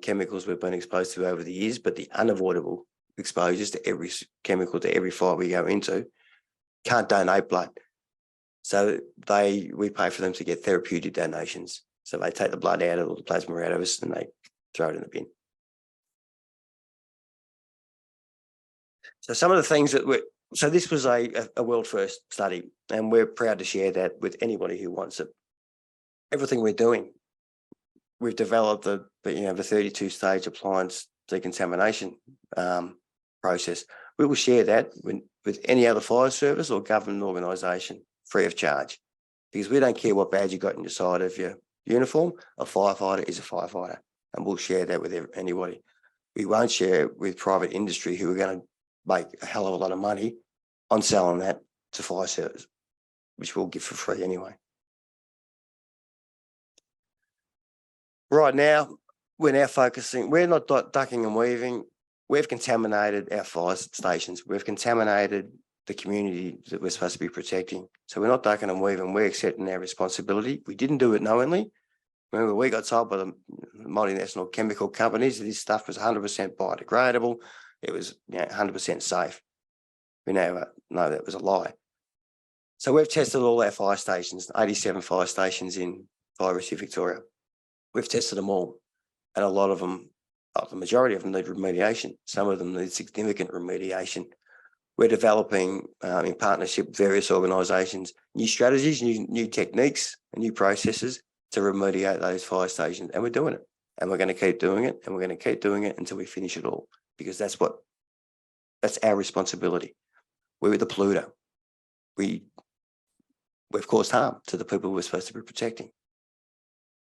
chemicals we've been exposed to over the years, but the unavoidable exposures to every chemical, to every fire we go into, can't donate blood. So we pay for them to get therapeutic donations. So they take the blood out of or the plasma out of us and they throw it in the bin. So some of the things that so this was a world first study, and we're proud to share that with anybody who wants it. Everything we're doing, we've developed the 32-stage appliance decontamination process. We will share that with any other fire service or government organisation free of charge, because we don't care what badge you got in your side of your uniform. A firefighter is a firefighter, and we'll share that with anybody. We won't share it with private industry who are going to make a hell of a lot of money on selling that to fire service, which we'll give for free anyway. Right now, we're focusing, we're not ducking and weaving. We've contaminated our fire stations. We've contaminated the community that we're supposed to be protecting. So we're not ducking and weaving. We're accepting our responsibility. We didn't do it knowingly. Remember, we got told by the multinational chemical companies that this stuff was 100% biodegradable. It was 100% safe. We now know that was a lie. So we've tested all our fire stations, 87 fire stations in Fire Rescue Victoria. We've tested them all, and a lot of them, the majority of them need remediation. Some of them need significant remediation. We're developing, in partnership with various organisations, new strategies, new techniques and new processes to remediate those fire stations, and we're doing it. And we're going to keep doing it, and we're going to keep doing it until we finish it all, because that's our responsibility. We're the polluter. We've caused harm to the people we're supposed to be protecting.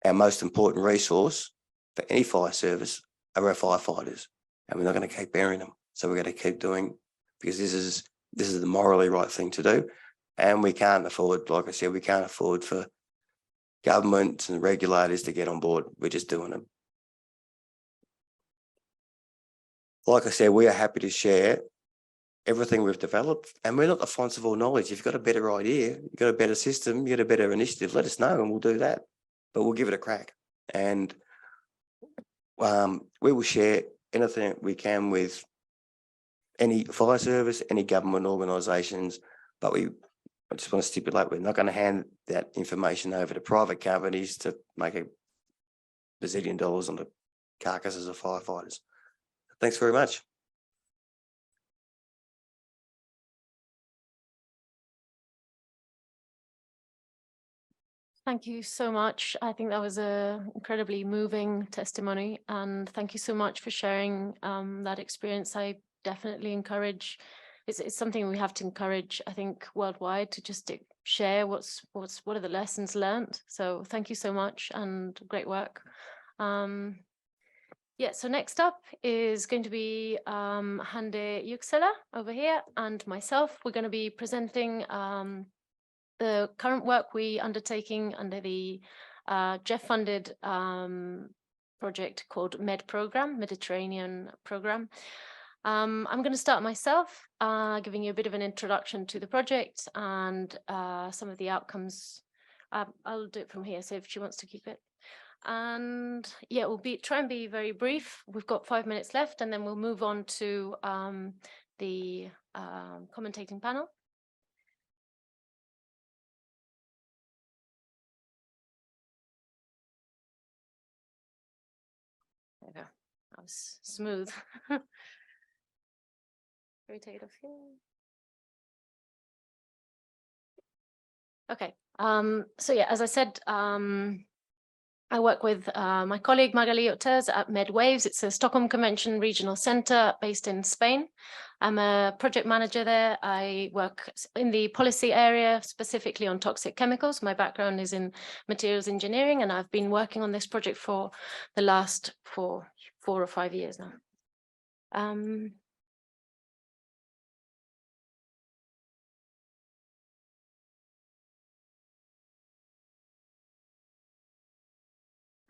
Our most important resource for any fire service are our firefighters, and we're not going to keep burying them. So we're going to keep doing, because this is the morally right thing to do, and we can't afford, like I said, we can't afford for governments and regulators to get on board. We're just doing them. Like I said, we are happy to share everything we've developed, and we're not the fonts of all knowledge. If you've got a better idea, you've got a better system, you've got a better initiative, let us know and we'll do that. But we'll give it a crack. And we will share anything we can with any fire service, any government organisations, but I just want to stipulate we're not going to hand that information over to private companies to make $1 bazillion on the carcasses of firefighters. Thanks very much. Thank you so much. I think that was an incredibly moving testimony, and thank you so much for sharing that experience. I definitely encourage, it's something we have to encourage, I think, worldwide, to just share what are the lessons learned. So thank you so much, and great work. Yeah, so next up is going to be Hande Yükselen over here, and myself. We're going to be presenting the current work we undertaking under the GEF-funded project called Mediterranean Program. I'm going to start myself, giving you a bit of an introduction to the project and some of the outcomes. I'll do it from here, so if she wants to keep it. And yeah, we'll try and be very brief. We've got 5 minutes left, and then we'll move on to the commentating panel. There we go. That was smooth. Can we take it off here? Okay. So yeah, as I said, I'm I work with my colleague Magali Ortez at MedWaves. It's a Stockholm Convention regional center based in Spain. I'm a project manager there. I work in the policy area, specifically on toxic chemicals. My background is in materials engineering, and I've been working on this project for the last 4 or 5 years now.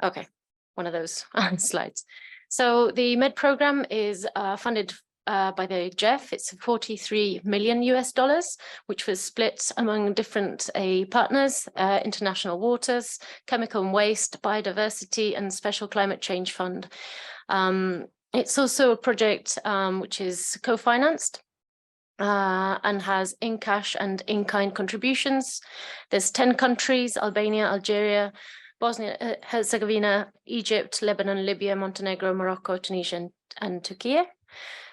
Okay, one of those slides. So the MED program is funded by the GEF. It's $43 million, which was split among different partners, International Waters, Chemical and Waste, Biodiversity, and Special Climate Change Fund. It's also a project which is co-financed and has in-cash and in-kind contributions. There's 10 countries: Albania, Algeria, Bosnia, Herzegovina, Egypt, Lebanon, Libya, Montenegro, Morocco, Tunisia, and Turkey.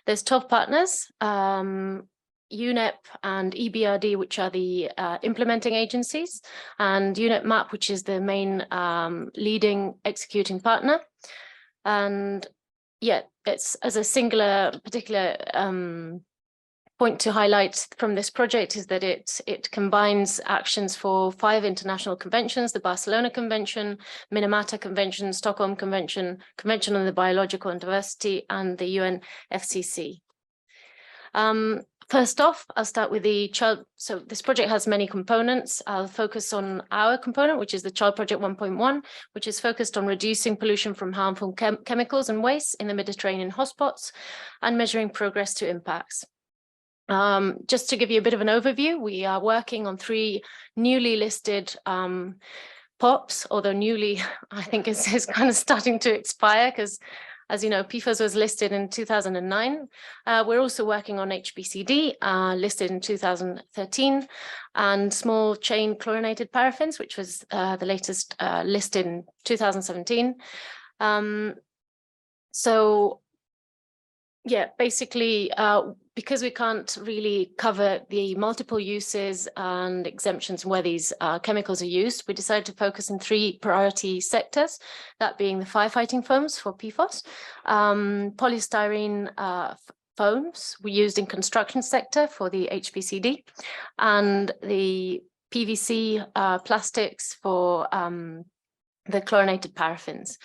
There's 12 partners, UNEP and EBRD, which are the implementing agencies, and UNEP MAP, which is the main leading executing partner. And yeah, it's as a singular particular point to highlight from this project is that it combines actions for 5 international conventions: the Barcelona Convention, Minamata Convention, Stockholm Convention, Convention on the Biological and Diversity, and the UN FCC. First off, I'll start with the child. So this project has many components. I'll focus on our component, which is the Child Project 1.1, which is focused on reducing pollution from harmful chemicals and waste in the Mediterranean hotspots and measuring progress to impacts. Just to give you a bit of an overview, we are working on 3 newly listed POPs, although newly, I think is kind of starting to expire because, as you know, PFAS was listed in 2009. We're also working on HBCD, listed in 2013, and small chain chlorinated paraffins, which was the latest listed in 2017. So yeah, basically, because we can't really cover the multiple uses and exemptions where these chemicals are used, we decided to focus in 3 priority sectors, that being the firefighting foams for PFAS, polystyrene foams we used in construction sector for the HPCD, and the PVC plastics for the chlorinated paraffins.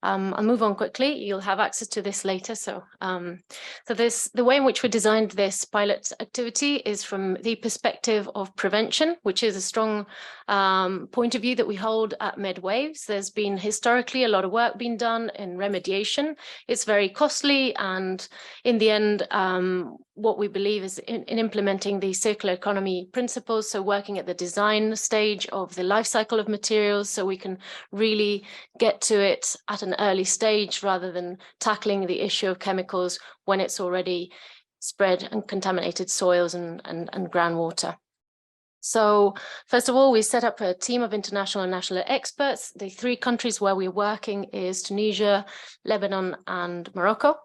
I'll move on quickly. You'll have access to this later. So, the way in which we designed this pilot activity is from the perspective of prevention, which is a strong point of view that we hold at MedWaves. There's been historically a lot of work being done in remediation. It's very costly, and in the end, what we believe is in implementing the circular economy principles, so working at the design stage of the life cycle of materials, so we can really get to it at an early stage rather than tackling the issue of chemicals when it's already spread and contaminated soils and groundwater. So first of all, we set up a team of international and national experts. The 3 countries where we're working is Tunisia, Lebanon, and Morocco.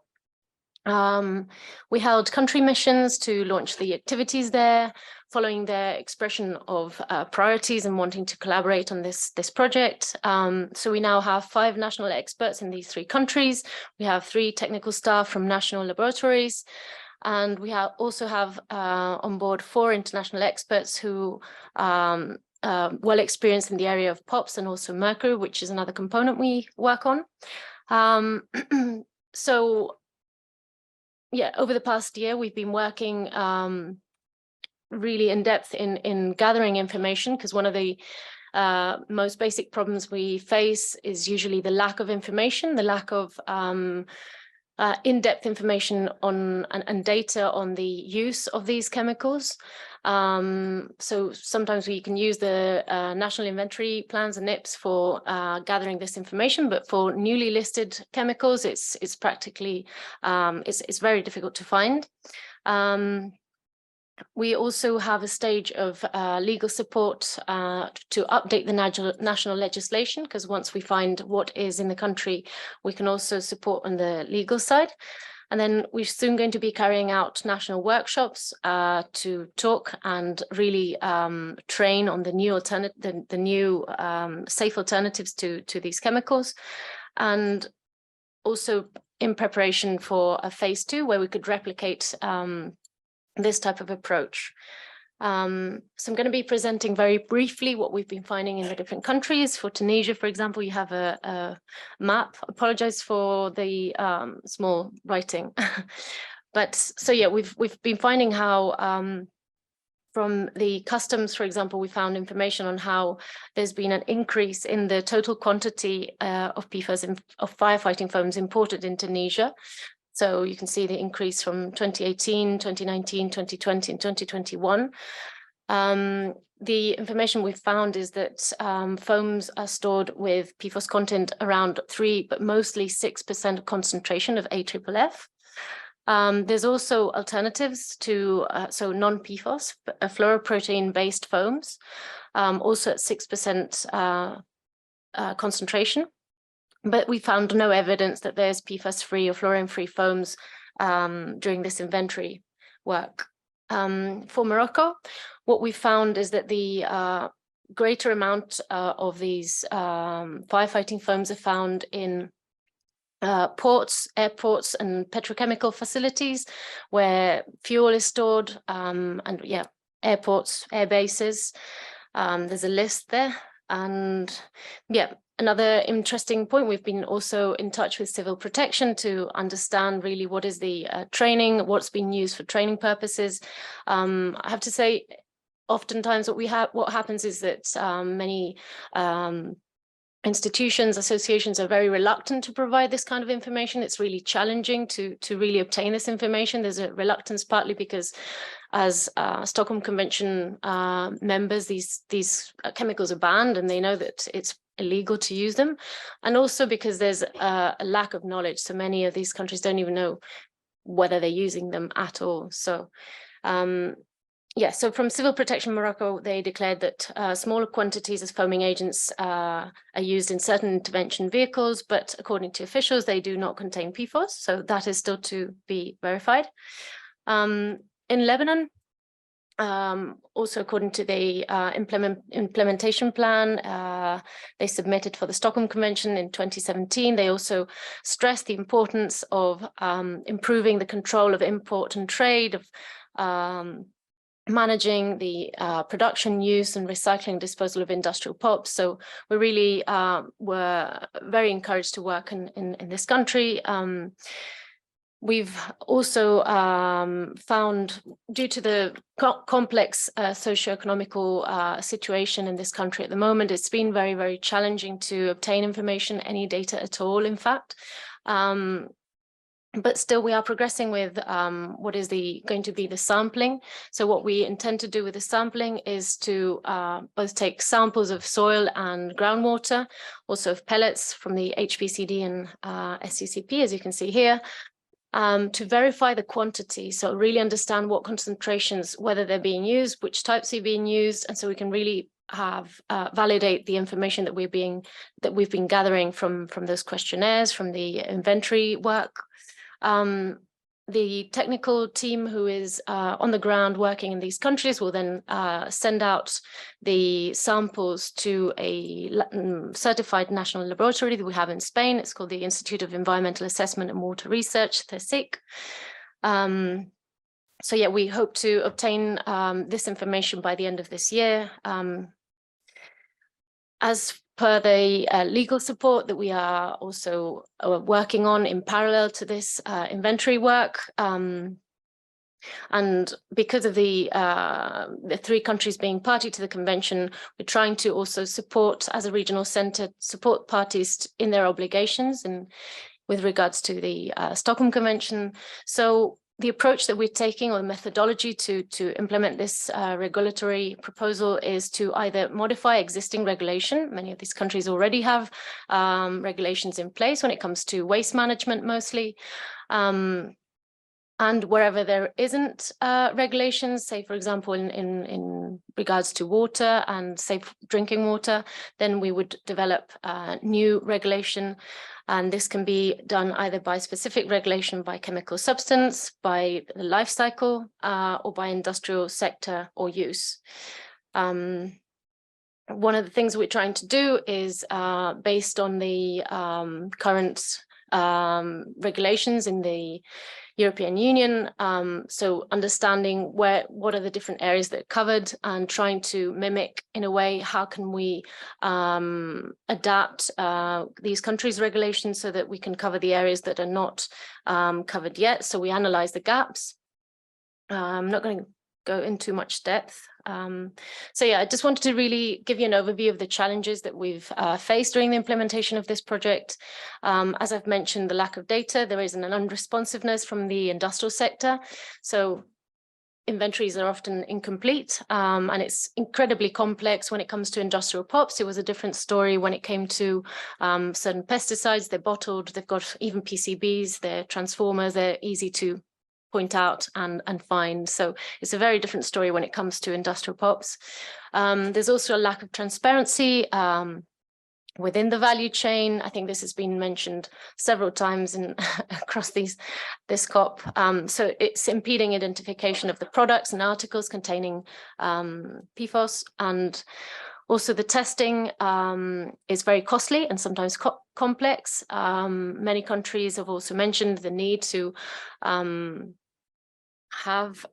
We held country missions to launch the activities there, following their expression of priorities and wanting to collaborate on this project. So we now have 5 national experts in these 3 countries. We have 3 technical staff from national laboratories, and we also have on board 4 international experts who well experienced in the area of POPs and also mercury, which is another component we work on. So yeah, over the past year, we've been working really in depth in gathering information, because one of the most basic problems we face is usually the lack of information, the lack of in-depth information on and data on the use of these chemicals. So sometimes we can use the national inventory plans and NIPs for gathering this information, but for newly listed chemicals, it's practically it's very difficult to find. We also have a stage of legal support to update the national legislation, because once we find what is in the country, we can also support on the legal side. And then we're soon going to be carrying out national workshops to talk and really train on the new safe alternatives to these chemicals, and also in preparation for a phase 2 where we could replicate this type of approach. So I'm going to be presenting very briefly what we've been finding in the different countries. For Tunisia, for example, you have a map. Apologize for the small writing. But so yeah, we've been finding how from the customs, for example, we found information on how there's been an increase in the total quantity of PFAS of firefighting foams imported in Tunisia. So you can see the increase from 2018, 2019, 2020, and 2021. The information we found is that foams are stored with PFAS content around 3, but mostly 6% concentration of AFFF. There's also alternatives to, so non-PFAS, fluoroprotein-based foams, also at 6% concentration. But we found no evidence that there's PFAS-free or fluorine-free foams during this inventory work. For Morocco, what we found is that the greater amount of these firefighting foams are found in ports, airports, and petrochemical facilities where fuel is stored, and yeah, airports, air bases. There's a list there, and yeah. Another interesting point, we've been also in touch with civil protection to understand really what is the training, what's been used for training purposes. I have to say, oftentimes what happens is that many institutions, associations are very reluctant to provide this kind of information. It's really challenging to really obtain this information. There's a reluctance partly because as Stockholm Convention members, these chemicals are banned and they know that it's illegal to use them, and also because there's a lack of knowledge. So many of these countries don't even know whether they're using them at all. So yeah, so from Civil Protection Morocco, they declared that smaller quantities of foaming agents are used in certain intervention vehicles, but according to officials, they do not contain PFAS. So that is still to be verified. In Lebanon, also according to the implementation plan they submitted for the Stockholm Convention in 2017, they also stressed the importance of improving the control of import and trade, of managing the production, use, and recycling disposal of industrial pulp. So we really were very encouraged to work in this country. We've also found, due to the complex socio-economical situation in this country at the moment, it's been very, very challenging to obtain information, any data at all, in fact. But still, we are progressing with what is going to be the sampling. So what we intend to do with the sampling is to both take samples of soil and groundwater, also of pellets from the HPCD and SCCP, as you can see here, to verify the quantity. So really understand what concentrations, whether they're being used, which types are being used, and so we can really have validate the information that we've been gathering from those questionnaires, from the inventory work. The technical team who is on the ground working in these countries will then send out the samples to a certified national laboratory that we have in Spain. It's called the Institute of Environmental Assessment and Water Research, CSIC. So yeah, we hope to obtain this information by the end of this year. As per the legal support that we are also working on in parallel to this inventory work, and because of the 3 countries being party to the convention, we're trying to also support, as a regional centre, support parties in their obligations and with regards to the Stockholm Convention. So the approach that we're taking, or the methodology to implement this regulatory proposal, is to either modify existing regulation. Many of these countries already have regulations in place when it comes to waste management mostly, And wherever there isn't regulations, say, for example, in regards to water and safe drinking water, then we would develop new regulation. And this can be done either by specific regulation by chemical substance, by the life cycle, or by industrial sector or use. One of the things we're trying to do is based on the current regulations in the European Union, so understanding what are the different areas that are covered and trying to mimic in a way how can we adapt these countries' regulations so that we can cover the areas that are not covered yet. So we analyze the gaps. I'm not going to go into much depth. So yeah, I just wanted to really give you an overview of the challenges that we've faced during the implementation of this project. As I've mentioned, the lack of data, there is an unresponsiveness from the industrial sector. So inventories are often incomplete, and it's incredibly complex when it comes to industrial POPs. It was a different story when it came to certain pesticides. They're bottled, they've got even PCBs, they're transformers, they're easy to point out and find. So it's a very different story when it comes to industrial POPs. There's also a lack of transparency within the value chain. I think this has been mentioned several times across this COP. So it's impeding identification of the products and articles containing PFAS, and also the testing is very costly and sometimes complex. Many countries have also mentioned the need to have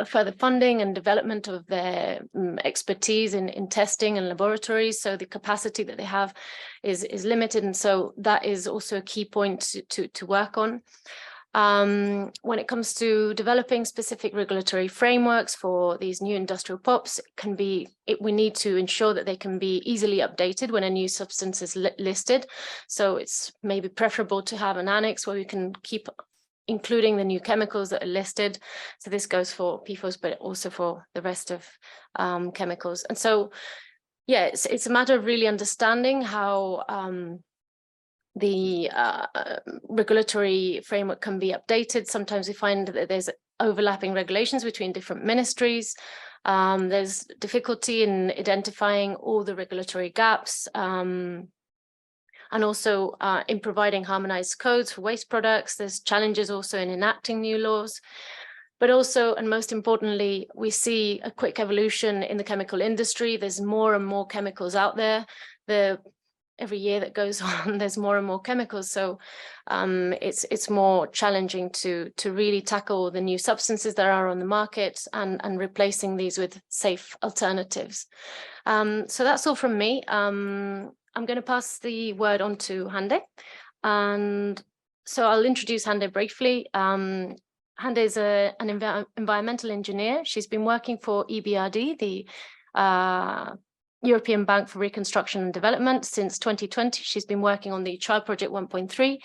further funding and development of their expertise in testing and laboratories. So the capacity that they have is limited. And so that is also a key point to work on. When it comes to developing specific regulatory frameworks for these new industrial POPs, we need to ensure that they can be easily updated when a new substance is listed. So it's maybe preferable to have an annex where we can keep including the new chemicals that are listed. So this goes for PFAS, but also for the rest of chemicals. And so, yeah, it's a matter of really understanding how the regulatory framework can be updated. Sometimes we find that there's overlapping regulations between different ministries. There's difficulty in identifying all the regulatory gaps, and also in providing harmonized codes for waste products. There's challenges also in enacting new laws. But also, and most importantly, we see a quick evolution in the chemical industry. There's more and more chemicals out there. Every year that goes on, there's more and more chemicals. So it's more challenging to really tackle the new substances that are on the market and replacing these with safe alternatives. So that's all from me. I'm going to pass the word on to Hande. And so I'll introduce Hande briefly. Hande is an environmental engineer. She's been working for EBRD, the European Bank for Reconstruction and Development, since 2020. She's been working on the Child Project 1.3,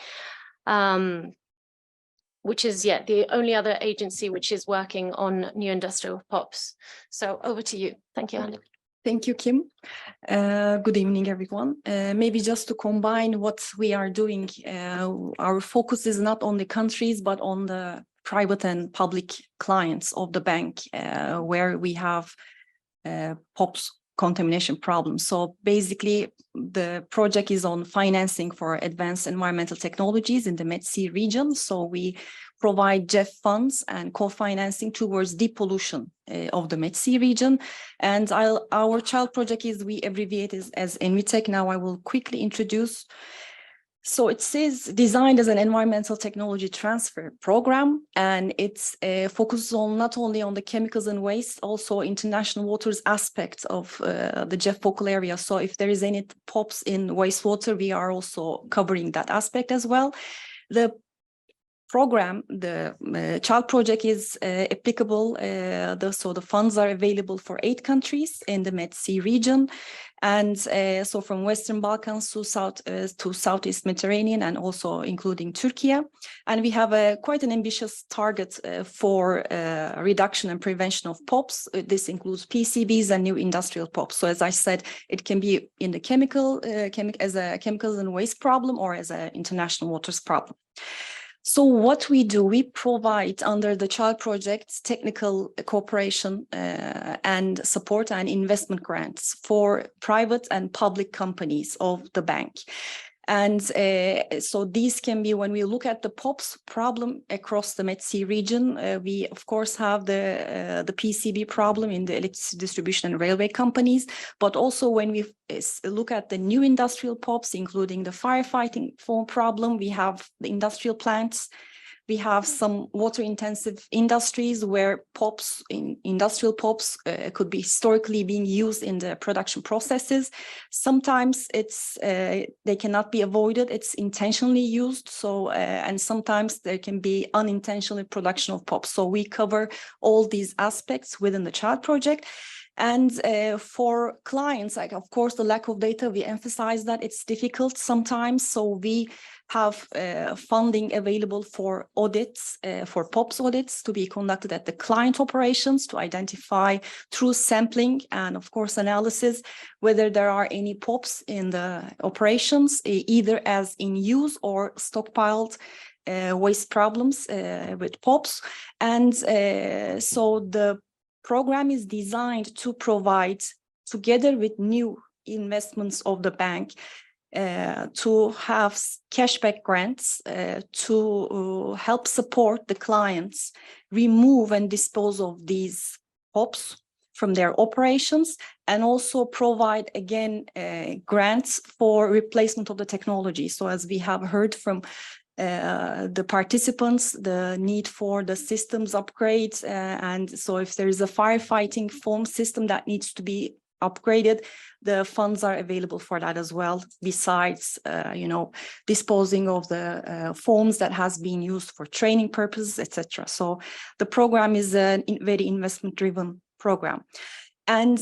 which is the only other agency which is working on new industrial POPs. So over to you. Thank you, Hande. Thank you, Kim. Good evening, everyone. Maybe just to combine what we are doing, our focus is not on the countries, but on the private and public clients of the bank, where we have POPs contamination problems. So basically, the project is on financing for advanced environmental technologies in the Med-C region. So we provide GEF funds and co-financing towards depollution of the Med-C region. And our child project is, we abbreviate as ENVITEC. Now I will quickly introduce. So it says designed as an environmental technology transfer program, and it's focuses on not only on the chemicals and waste, also international waters aspects of the GEF focal area. So if there is any POPs in wastewater, we are also covering that aspect as well. The program, the child project is applicable, so the funds are available for 8 countries in the Med-C region, and so from Western Balkans to Southeast Mediterranean, and also including Turkey. And we have quite an ambitious target for reduction and prevention of POPs. This includes PCBs and new industrial POPs. So as I said, it can be in the chemicals and waste problem, or as an international waters problem. So what we do, we provide under the child project technical cooperation and support and investment grants for private and public companies of the bank. And so these can be, when we look at the POPs problem across the Med Sea region, we of course have the PCB problem in the electricity distribution and railway companies, but also when we look at the new industrial POPs, including the firefighting foam problem, we have the industrial plants. We have some water-intensive industries where POPs, industrial POPs, could be historically being used in the production processes. Sometimes it's they cannot be avoided; it's intentionally used. So, and sometimes there can be unintentional production of POPs. So we cover all these aspects within the child project. And for clients, like of course the lack of data, we emphasize that it's difficult sometimes. So we have funding available for audits, for POPs audits to be conducted at the client operations to identify through sampling and of course analysis whether there are any POPs in the operations, either as in use or stockpiled waste problems with POPs. And so the program is designed to provide, together with new investments of the bank, to have cashback grants to help support the clients remove and dispose of these POPs from their operations, and also provide again grants for replacement of the technology. So as we have heard from the participants, the need for the systems upgrades, and so if there is a firefighting foam system that needs to be upgraded, the funds are available for that as well, besides disposing of the foams that has been used for training purposes, etc. So the program is a very investment driven program. And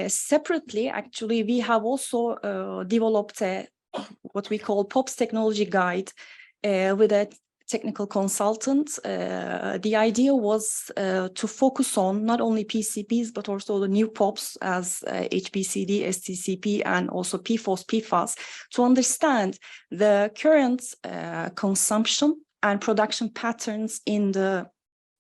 separately, actually, we have also developed what we call POPs technology guide with a technical consultant. The idea was to focus on not only PCBs, but also the new POPs as HBCD, STCP, and also PFAS, to understand the current consumption and production patterns in the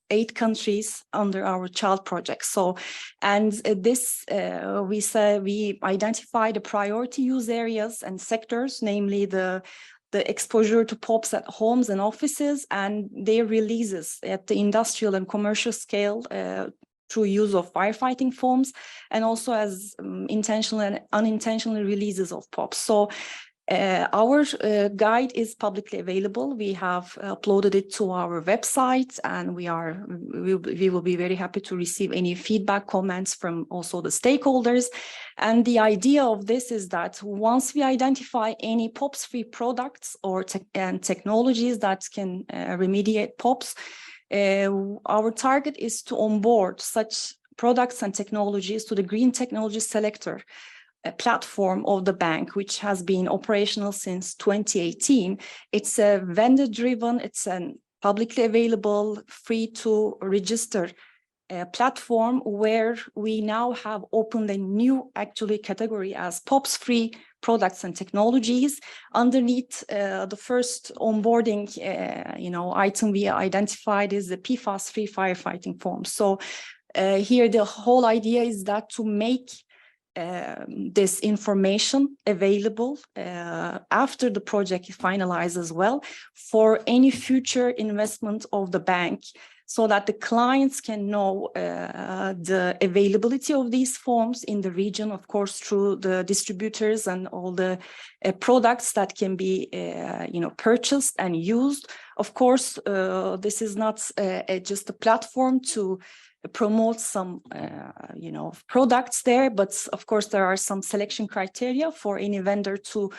8 countries under our child project. So, and this, we identify the priority use areas and sectors, namely the exposure to POPs at homes and offices, and their releases at the industrial and commercial scale through use of firefighting foams, and also as intentional and unintentional releases of POPs. So our guide is publicly available. We have uploaded it to our website, and we will be very happy to receive any feedback, comments from also the stakeholders. And the idea of this is that once we identify any POPs-free products or technologies that can remediate POPs, our target is to onboard such products and technologies to the Green Technology Selector platform of the bank, which has been operational since 2018. It's a vendor-driven, it's a publicly available, free to register platform where we now have opened a new actually category as POPs-free products and technologies. Underneath the first onboarding item we identified is the PFAS-free firefighting foam. So here the whole idea is that to make this information available after the project is finalized as well for any future investment of the bank, so that the clients can know the availability of these foams in the region, of course, through the distributors and all the products that can be purchased and used. Of course, this is not just a platform to promote some products there, but of course there are some selection criteria for any vendor to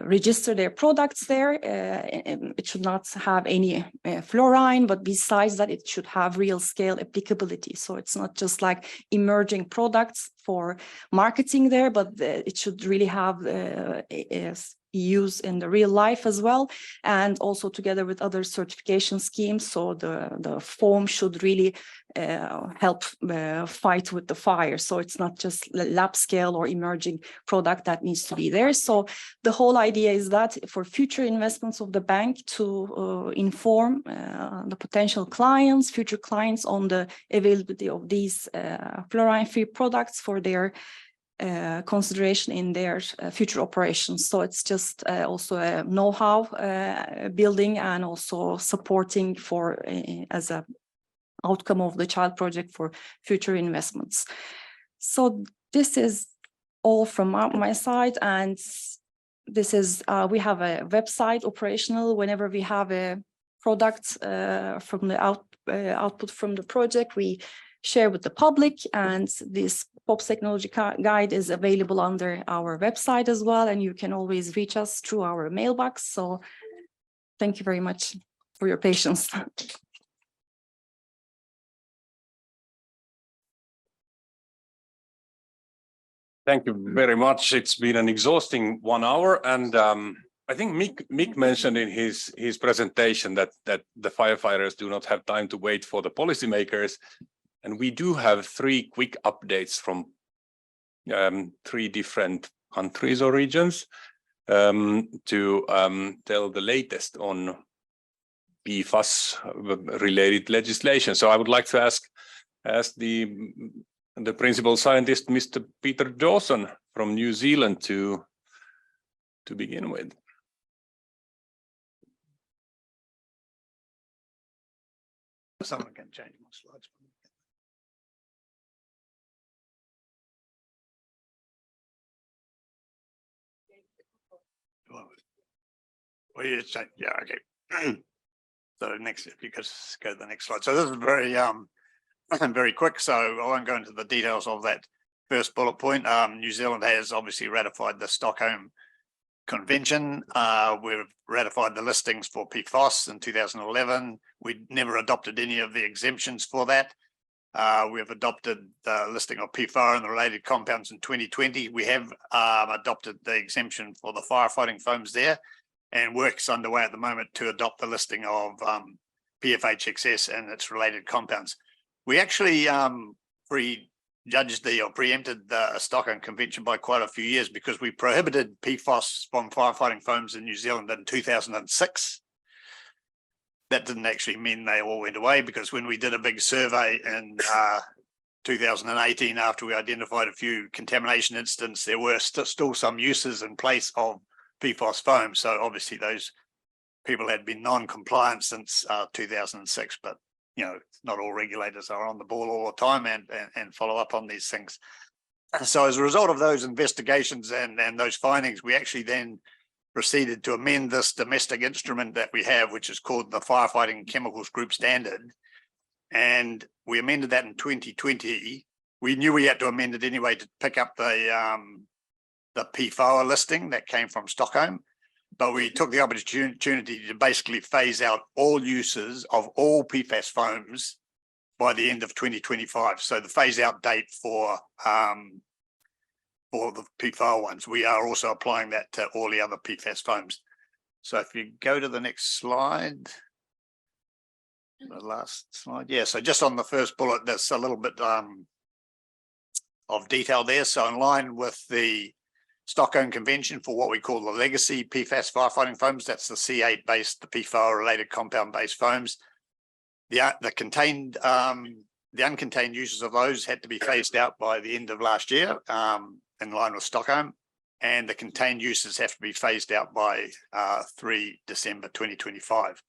register their products there. It should not have any fluorine, but besides that, it should have real scale applicability. So it's not just like emerging products for marketing there, but it should really have use in the real life as well, and also together with other certification schemes. So the foam should really help fight with the fire. So it's not just lab scale or emerging product that needs to be there. So the whole idea is that for future investments of the bank to inform the potential clients, future clients on the availability of these fluorine-free products for their consideration in their future operations. So it's just also a know-how building and also supporting for as a outcome of the child project for future investments. So this is all from my side, and this is we have a website operational. Whenever we have a product from the output from the project, we share with the public, and this POPs technology guide is available under our website as well, and you can always reach us through our mailbox. So thank you very much for your patience. Thank you very much. It's been an exhausting 1 hour, and I think Mick mentioned in his presentation that the firefighters do not have time to wait for the policymakers, and we do have 3 quick updates from 3 different countries or regions to tell the latest on PFAS related legislation. So I would like to ask the principal scientist, Mr. Peter Dawson from New Zealand, to begin with. Someone can change my slides. Well, yeah, okay. So next, if you could go to the next slide. So this is very very quick, so I won't go into the details of that first bullet point. New Zealand has obviously ratified the Stockholm Convention. We've ratified the listings for PFAS in 2011. We never adopted any of the exemptions for that. We've adopted the listing of PFAS and the related compounds in 2020. We have adopted the exemption for the firefighting foams there, and work's underway at the moment to adopt the listing of PFHXS and its related compounds. We actually prejudged or preempted the Stockholm Convention by quite a few years, because we prohibited PFAS from firefighting foams in New Zealand in 2006. That didn't actually mean they all went away, because when we did a big survey in 2018, after we identified a few contamination incidents, there were still some uses in place of PFAS foam. So obviously those people had been non-compliant since 2006, but you know, not all regulators are on the ball all the time and follow up on these things. So as a result of those investigations and those findings, we actually then proceeded to amend this domestic instrument that we have, which is called the Firefighting Chemicals Group Standard. And we amended that in 2020. We knew we had to amend it anyway to pick up the PFOA listing that came from Stockholm. But we took the opportunity to basically phase out all uses of all PFAS foams by the end of 2025. So the phase out date for the PFAS ones, we are also applying that to all the other PFAS foams. So if you go to the next slide, the last slide. Yeah, so just on the first bullet, there's a little bit of detail there. So in line with the Stockholm Convention for what we call the legacy PFAS firefighting foams, that's the C8 based, the PFOA related compound based foams. The uncontained uses of those had to be phased out by the end of last year, in line with Stockholm, and the contained uses have to be phased out by 3 December 2025,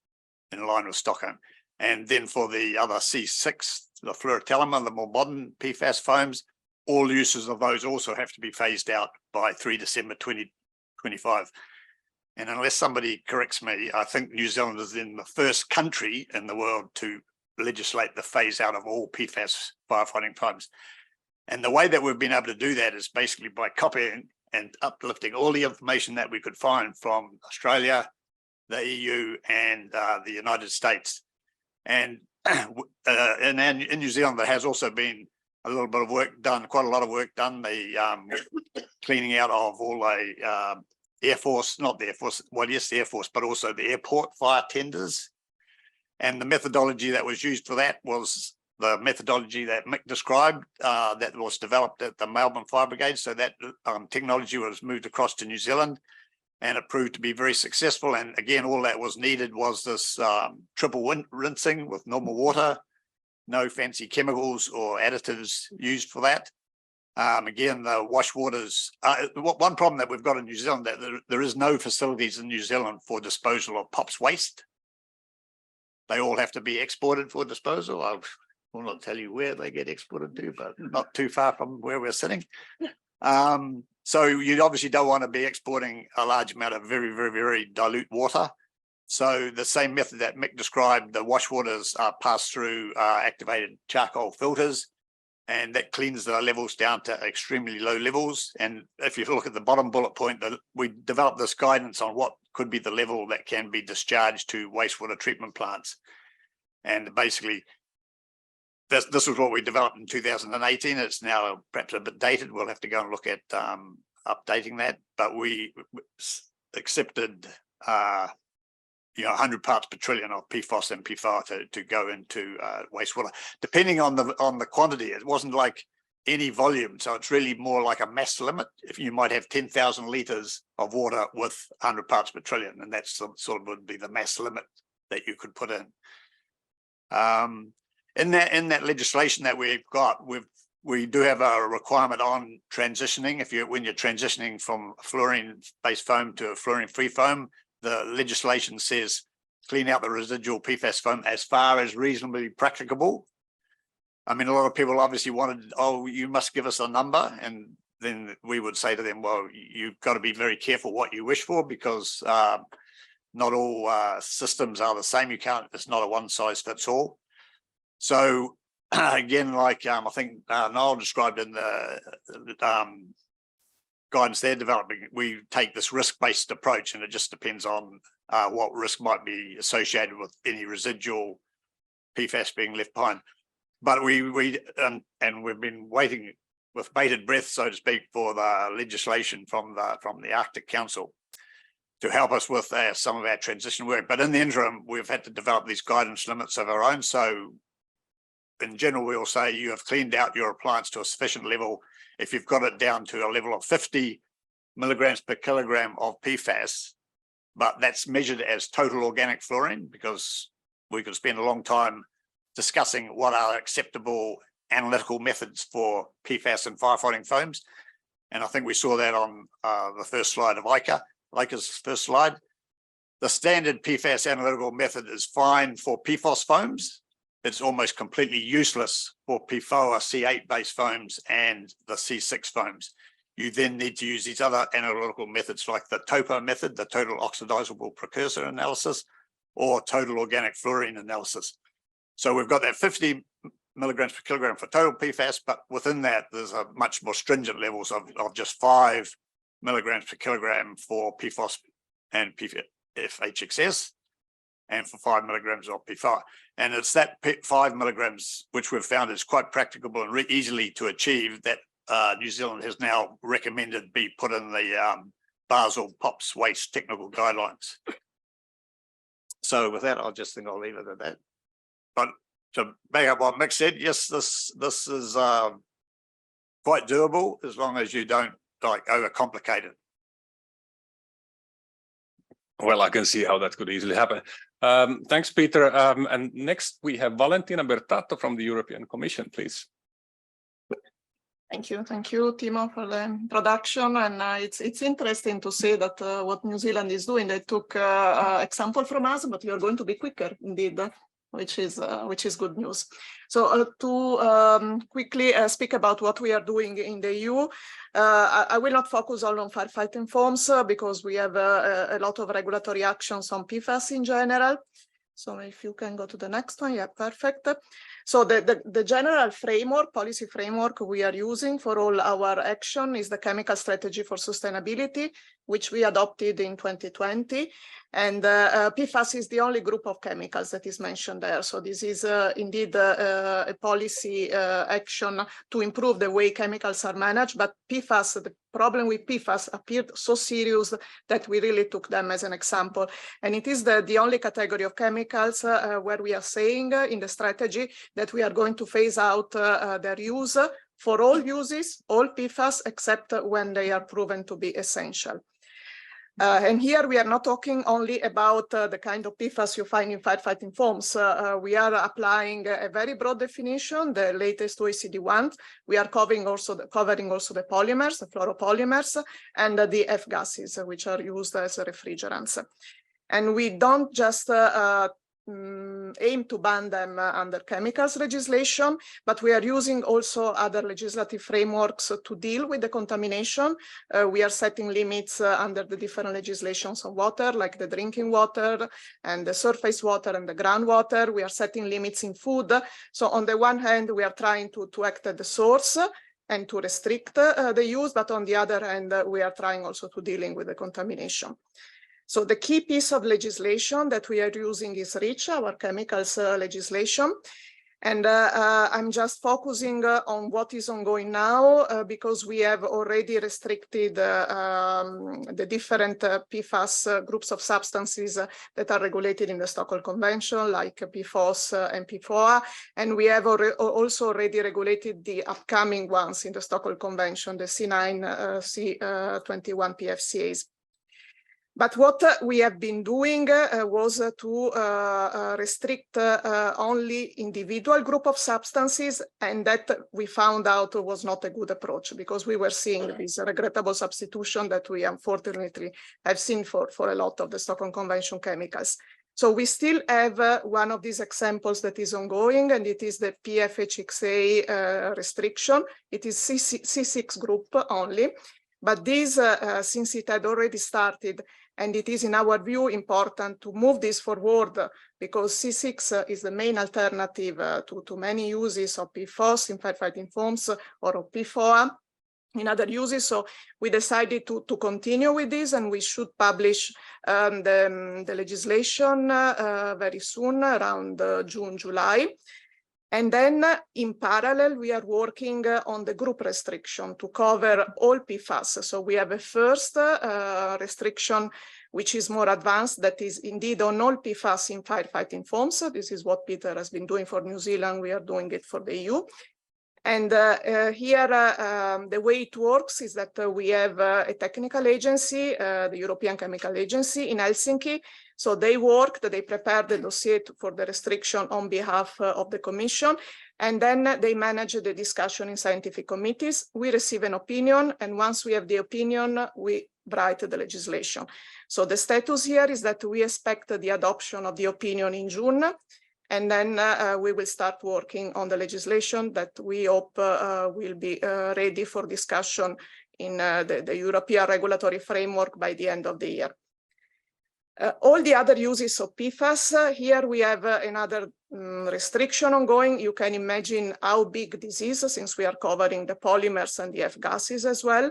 in line with Stockholm. And then for the other C6, the fluorotelema, the more modern PFAS foams, all uses of those also have to be phased out by 3 December 2025. And unless somebody corrects me, I think New Zealand is in the first country in the world to legislate the phase out of all PFAS firefighting foams. And the way that we've been able to do that is basically by copying and uplifting all the information that we could find from Australia, the EU, and the United States. And in New Zealand, there has also been a little bit of work done, quite a lot of work done, the cleaning out of all the Air Force, not the Air Force, well, yes, the Air Force, but also the airport fire tenders. And the methodology that was used for that was the methodology that Mick described, that was developed at the Melbourne Fire Brigade. So that technology was moved across to New Zealand, and it proved to be very successful. And again, all that was needed was this triple rinsing with normal water, no fancy chemicals or additives used for that. Again, the wash waters, one problem that we've got in New Zealand, that there is no facilities in New Zealand for disposal of POPs waste. They all have to be exported for disposal. I will not tell you where they get exported to, but not too far from where we're sitting. So you obviously don't want to be exporting a large amount of very, very, very dilute water. So the same method that Mick described, the wash waters are passed through activated charcoal filters, and that cleans the levels down to extremely low levels. And if you look at the bottom bullet point, we developed this guidance on what could be the level that can be discharged to wastewater treatment plants. And basically, this was what we developed in 2018. It's now perhaps a bit dated. We'll have to go and look at updating that. But we accepted 100 parts per trillion of PFAS and PFAR to go into wastewater, depending on the quantity. It wasn't like any volume, so it's really more like a mass limit. If you might have 10,000 liters of water with 100 parts per trillion, and that's sort of would be the mass limit that you could put in. In that legislation that we've got, we do have a requirement on transitioning. When you're transitioning from fluorine-based foam to a fluorine-free foam, the legislation says clean out the residual PFAS foam as far as reasonably practicable. I mean, a lot of people obviously wanted, oh, you must give us a number. And then we would say to them, well, you've got to be very careful what you wish for, because not all systems are the same. It's not a one size fits all. So again, like I think Noel described in the guidance they're developing, we take this risk-based approach, and it just depends on what risk might be associated with any residual PFAS being left behind. But we've been waiting with bated breath, so to speak, for the legislation from the Arctic Council to help us with some of our transition work. But in the interim, we've had to develop these guidance limits of our own. So in general, we'll say you have cleaned out your appliance to a sufficient level. If you've got it down to a level of 50 milligrams per kilogram of PFAS, but that's measured as total organic fluorine, because we could spend a long time discussing what are acceptable analytical methods for PFAS and firefighting foams. And I think we saw that on the first slide of Ika's first slide. The standard PFAS analytical method is fine for PFOS foams. It's almost completely useless for PFOA C8-based foams and the C6 foams. You then need to use these other analytical methods like the TOPO method, the total oxidizable precursor analysis, or total organic fluorine analysis. So we've got that 50 milligrams per kilogram for total PFAS, but within that, there's a much more stringent levels of just 5 milligrams per kilogram for PFOS and PFHXS, and for 5 milligrams of PFAR. And it's that 5 milligrams, which we've found is quite practicable and easily to achieve, that New Zealand has now recommended be put in the Basel POPs waste technical guidelines. So with that, I'll leave it at that. But to back up what Mick said, yes, this is quite doable as long as you don't overcomplicate it. Well, I can see how that could easily happen. Thanks, Peter. And next we have Valentina Bertato from the European Commission, please. Thank you, Timo, for the introduction. And it's interesting to see that what New Zealand is doing. They took example from us, but we are going to be quicker indeed, which is good news. So to quickly speak about what we are doing in the EU, I will not focus all on firefighting foams because we have a lot of regulatory actions on PFAS in general. So if you can go to the next one, yeah, perfect. So the general framework, policy framework we are using for all our action is the Chemical Strategy for Sustainability, which we adopted in 2020. And PFAS is the only group of chemicals that is mentioned there. So this is indeed a policy action to improve the way chemicals are managed. But PFAS, the problem with PFAS appeared so serious that we really took them as an example. And it is the only category of chemicals where we are saying in the strategy that we are going to phase out their use for all uses, all PFAS, except when they are proven to be essential. And here we are not talking only about the kind of PFAS you find in firefighting foams. We are applying a very broad definition, the latest OECD one. We are covering also the polymers, the fluoropolymers, and the F gases, which are used as refrigerants. And we don't just aim to ban them under chemicals legislation, but we are using also other legislative frameworks to deal with the contamination. We are setting limits under the different legislations of water, like the drinking water and the surface water and the groundwater. We are setting limits in food. So on the one hand, we are trying to act at the source and to restrict the use, but on the other hand, we are trying also to dealing with the contamination. So the key piece of legislation that we are using is REACH, our chemicals legislation. And I'm just focusing on what is ongoing now because we have already restricted the different PFAS groups of substances that are regulated in the Stockholm Convention, like PFOS and PFOA. And we have also already regulated the upcoming ones in the Stockholm Convention, the C9, C21 PFCAs. But what we have been doing was to restrict only individual group of substances, and that we found out was not a good approach because we were seeing this regrettable substitution that we unfortunately have seen for a lot of the Stockholm Convention chemicals. So we still have one of these examples that is ongoing, and it is the PFHXA restriction. It is C6 group only, but this, since it had already started, and it is, in our view, important to move this forward because C6 is the main alternative to many uses of PFOS in firefighting foams or of PFOA in other uses. So we decided to continue with this, and we should publish the legislation very soon, around June, July. And then in parallel, we are working on the group restriction to cover all PFAS. So we have a first restriction, which is more advanced, that is indeed on all PFAS in firefighting foams. This is what Peter has been doing for New Zealand. We are doing it for the EU. And here, the way it works is that we have a technical agency, the European Chemical Agency in Helsinki. So they prepare the dossier for the restriction on behalf of the Commission, and then they manage the discussion in scientific committees. We receive an opinion, and once we have the opinion, we write the legislation. So the status here is that we expect the adoption of the opinion in June, and then we will start working on the legislation that we hope will be ready for discussion in the European regulatory framework by the end of the year. All the other uses of PFAS, here we have another restriction ongoing. You can imagine how big this is, since we are covering the polymers and the F gases as well.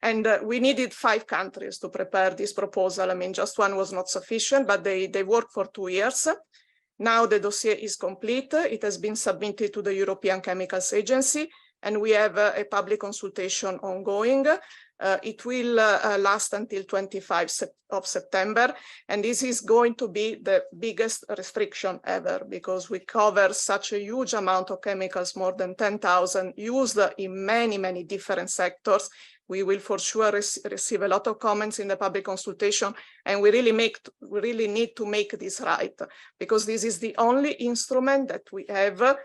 And we needed 5 countries to prepare this proposal. I mean, just one was not sufficient, but they worked for 2 years. Now the dossier is complete. It has been submitted to the European Chemicals Agency, and we have a public consultation ongoing. It will last until 25 of September, and this is going to be the biggest restriction ever because we cover such a huge amount of chemicals, more than 10,000, used in many, many different sectors. We will for sure receive a lot of comments in the public consultation, and we really need to make this right, because this is the only instrument that we have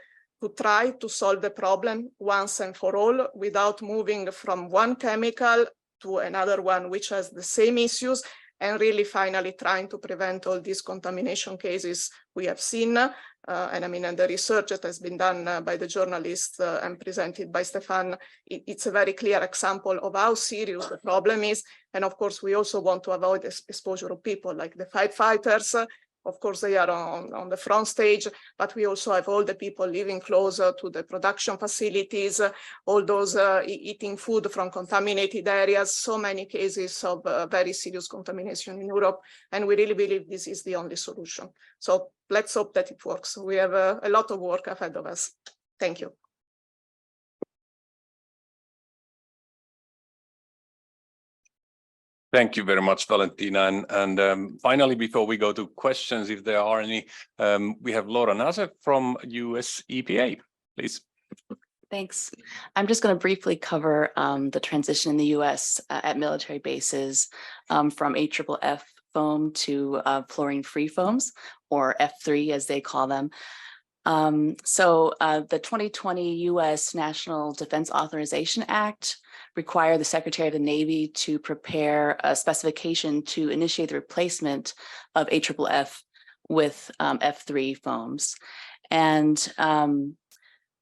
to try to solve the problem once and for all without moving from one chemical to another one which has the same issues, and really finally trying to prevent all these contamination cases we have seen. And I mean, and the research that has been done by the journalists and presented by Stefan, it's a very clear example of how serious the problem is. And of course, we also want to avoid exposure of people like the firefighters, of course, they are on the front stage, but we also have all the people living closer to the production facilities, all those eating food from contaminated areas, so many cases of very serious contamination in Europe. And we really believe this is the only solution. So let's hope that it works. We have a lot of work ahead of us. Thank you. Thank you very much, Valentina. And finally, before we go to questions, if there are any, we have Laura Naser from US EPA, please. Thanks. I'm just going to briefly cover the transition in the US at military bases from AFFF foam to fluorine-free foams, or F3 as they call them. The 2020 US National Defense Authorization Act require the Secretary of the Navy to prepare a specification to initiate the replacement of AFFF with F3 foams. And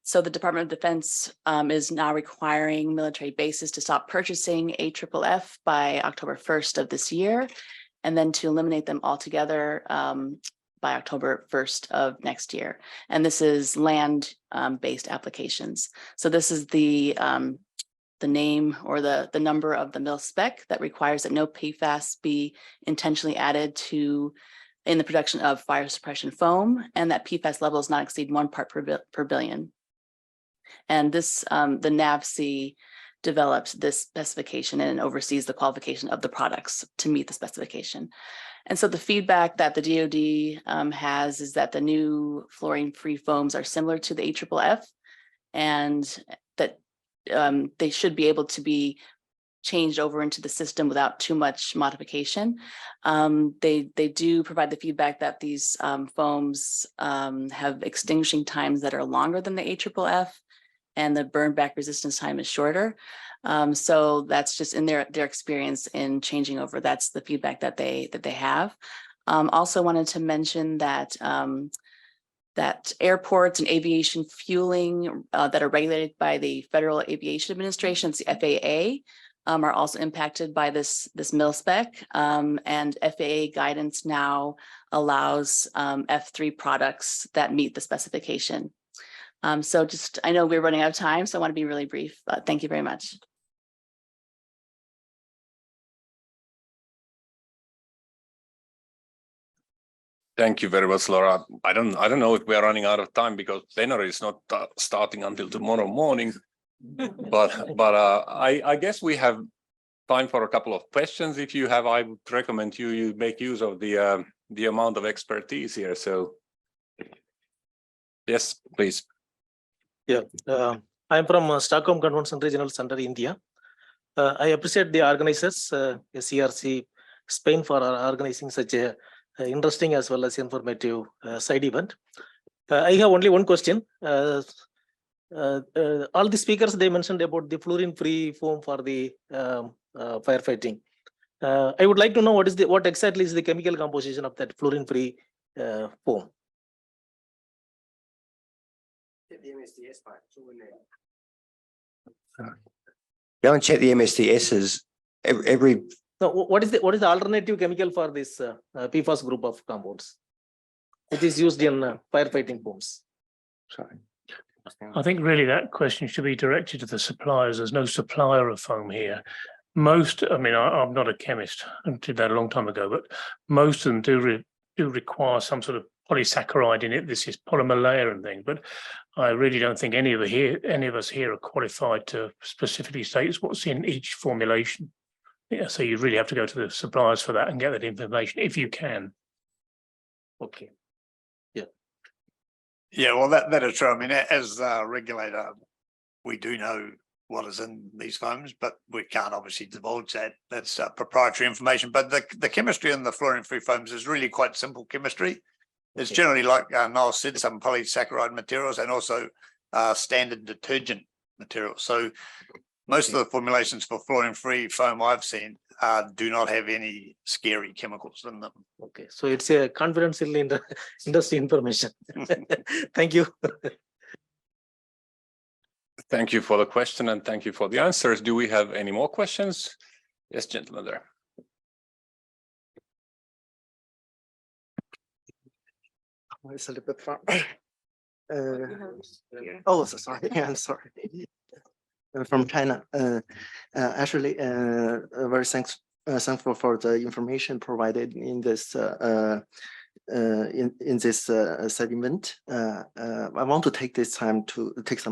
so the Department of Defense is now requiring military bases to stop purchasing AFFF by October 1st of this year, and then to eliminate them altogether by October 1st of next year. And this is land-based applications. So this is the name or the number of the mil spec that requires that no PFAS be intentionally added to in the production of fire suppression foam, and that PFAS levels not exceed 1 part per billion. And this, the NAVC developed this specification and oversees the qualification of the products to meet the specification. And so the feedback that the DoD has is that the new fluorine-free foams are similar to the AFFF, and that they should be able to be changed over into the system without too much modification. They do provide the feedback that these foams have extinguishing times that are longer than the AFFF, and the burn back resistance time is shorter. So that's just in their experience in changing over. That's the feedback that they have. Also wanted to mention that that airports and aviation fueling that are regulated by the Federal Aviation Administration, the FAA, are also impacted by this mil spec, and FAA guidance now allows F3 products that meet the specification. So just, I know we're running out of time, so I want to be really brief, but thank you very much. Thank you very much, Laura. I don't know if we are running out of time because plenary is not starting until tomorrow morning, but I guess we have time for a couple of questions. If you have, I would recommend you make use of the amount of expertise here. So yes, please. Yeah, I'm from Stockholm Convention Regional Center, India. I appreciate the organizers, SCRC-Spain, for organizing such a interesting as well as informative side event. I have only one question. All the speakers, they mentioned about the fluorine-free foam for the firefighting. I would like to know what exactly is the chemical composition of that fluorine-free foam. Go and check the MSDSs. Every So what is the alternative chemical for this PFAS group of compounds, which is used in firefighting foams? sorry. I think really that question should be directed to the suppliers. There's no supplier of foam here. Most, I mean, I'm not a chemist, I did that a long time ago, but most of them do require some sort of polysaccharide in it. This is polymer layer and things, but I really don't think any of us here are qualified to specifically state what's in each formulation. Yeah, so you really have to go to the suppliers for that and get that information if you can. Okay. Yeah, well, that is true. I mean, as a regulator, we do know what is in these foams, but we can't obviously divulge that. That's proprietary information. But the chemistry in the fluorine-free foams is really quite simple chemistry. It's generally, like Noel said, some polysaccharide materials and also standard detergent materials. So most of the formulations for fluorine-free foam I've seen do not have any scary chemicals in them. Okay, so it's a confidential industry information. Thank you. Thank you for the question and thank you for the answers. Do we have any more questions? Yes, gentlemen there. It's a little bit far. Oh, sorry. I'm sorry. From China. Actually, very thankful for the information provided in this in this side event. I want to take some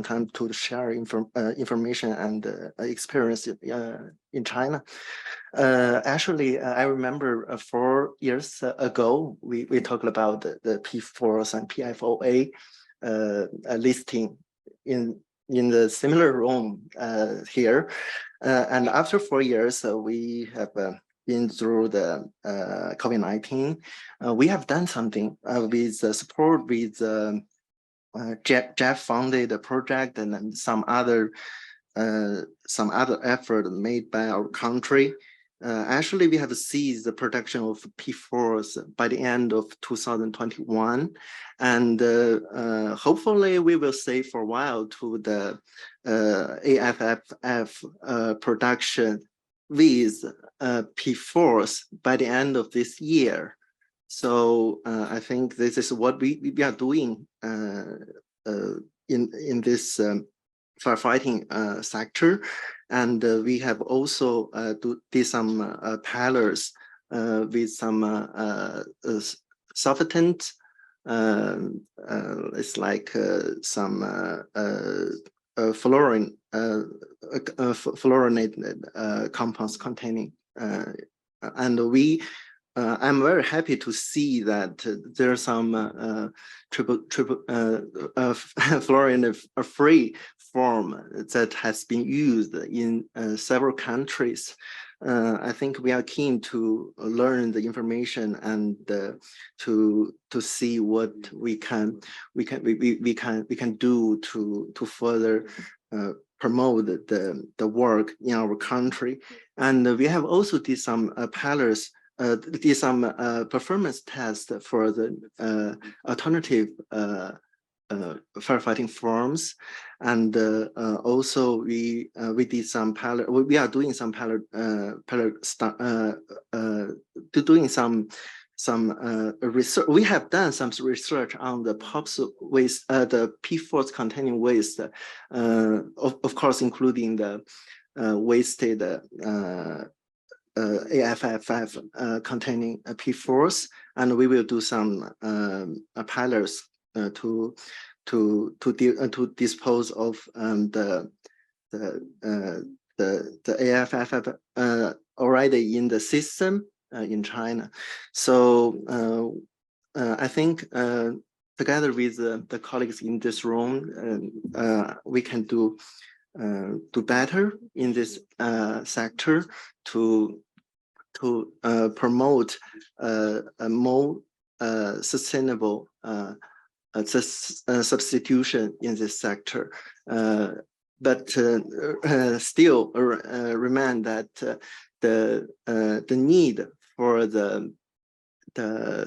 time to share information and experience in China. Actually, I remember 4 years ago, we talked about the PFAS and PFOA listing in the similar room here. And after 4 years, we have been through the COVID-19. We have done something with the support with Jeff funded the project and then some other effort made by our country. Actually, we have ceased the production of PFAS by the end of 2021, and hopefully we will stay for a while to the AFFF production with PFAS by the end of this year. So I think this is what we are doing in this firefighting sector, and we have also did some pilots with some surfactant. It's like some fluorinated compounds containing, and I'm very happy to see that there are some fluorine-free form that has been used in several countries. I think we are keen to learn the information and to see what we can do to further promote the work in our country. And we have also did some pilots. Did some performance tests for the alternative firefighting forms, and also we did some pilot. We are doing some doing some research. We have done some research on the POPs waste, the PFAS containing waste, of course, including the wasted AFFF containing PFAS, and we will do some pilots to dispose of the AFFF already in the system in China. So I think together with the colleagues in this room, we can do better in this sector to promote a more sustainable substitution in this sector, but still remain that the need for the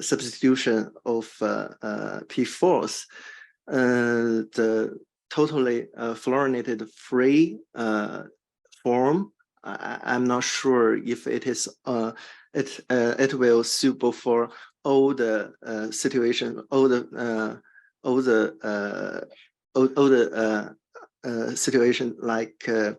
substitution of PFAS, the totally fluorinated free form, I'm not sure if it is it will suitable for all the situation, all the situation like the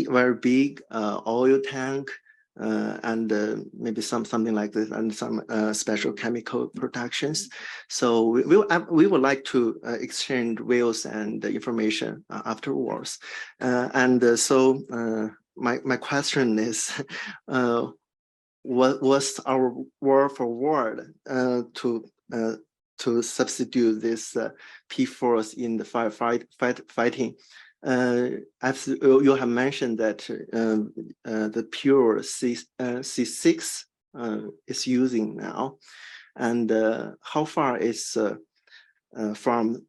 very big oil tank and maybe something like this, and some special chemical protections. So we would like to exchange views and information afterwards. So my question is, what was our word for word to substitute this PFAS in the firefighting? As you have mentioned that the pure C6 is using now, and how far is from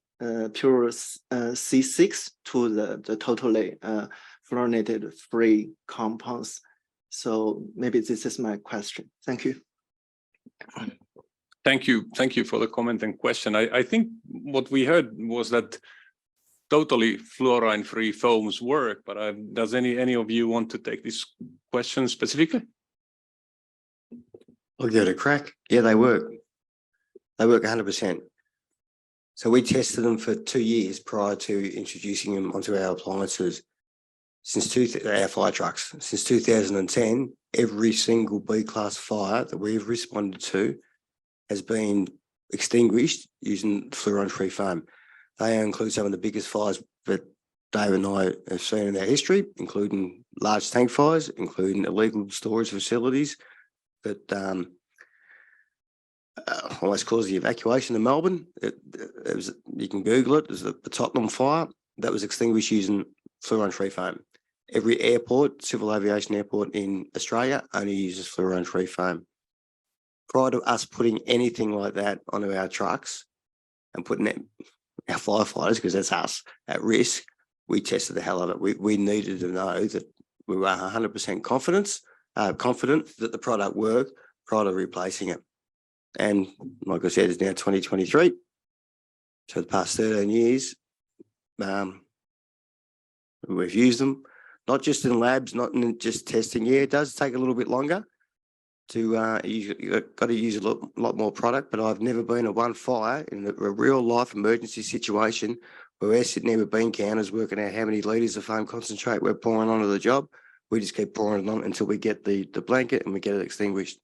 pure C6 to the totally fluorinated free compounds? So maybe this is my question. Thank you. Thank you for the comment and question. I think what we heard was that totally fluorine-free foams work, but does any of you want to take this question specifically? I'll give it a crack. Yeah, they work. They work 100%. So we tested them for 2 years prior to introducing them onto our appliances. Our fire trucks. Since 2010, every single B-class fire that we've responded to has been extinguished using fluoride-free foam. They include some of the biggest fires that Dave and I have seen in our history, including large tank fires, including illegal storage facilities that almost caused the evacuation of Melbourne. It was, you can Google it, there's the Tottenham fire that was extinguished using fluoride-free foam. Every airport, civil aviation airport in Australia only uses fluoride-free foam. Prior to us putting anything like that onto our trucks and putting our firefighters, because that's us, at risk, we tested the hell out of it. We needed to know that we were 100% confident that the product worked prior to replacing it. And like I said, it's now 2023. So the past 13 years, we've used them, not just in labs, not in just testing. Yeah, it does take a little bit longer to, you've got to use a lot more product, but I've never been at one fire in a real life emergency situation where we're sitting there with bean counters working out how many litres of foam concentrate we're pouring onto the job. We just keep pouring it on until we get the blanket and we get it extinguished.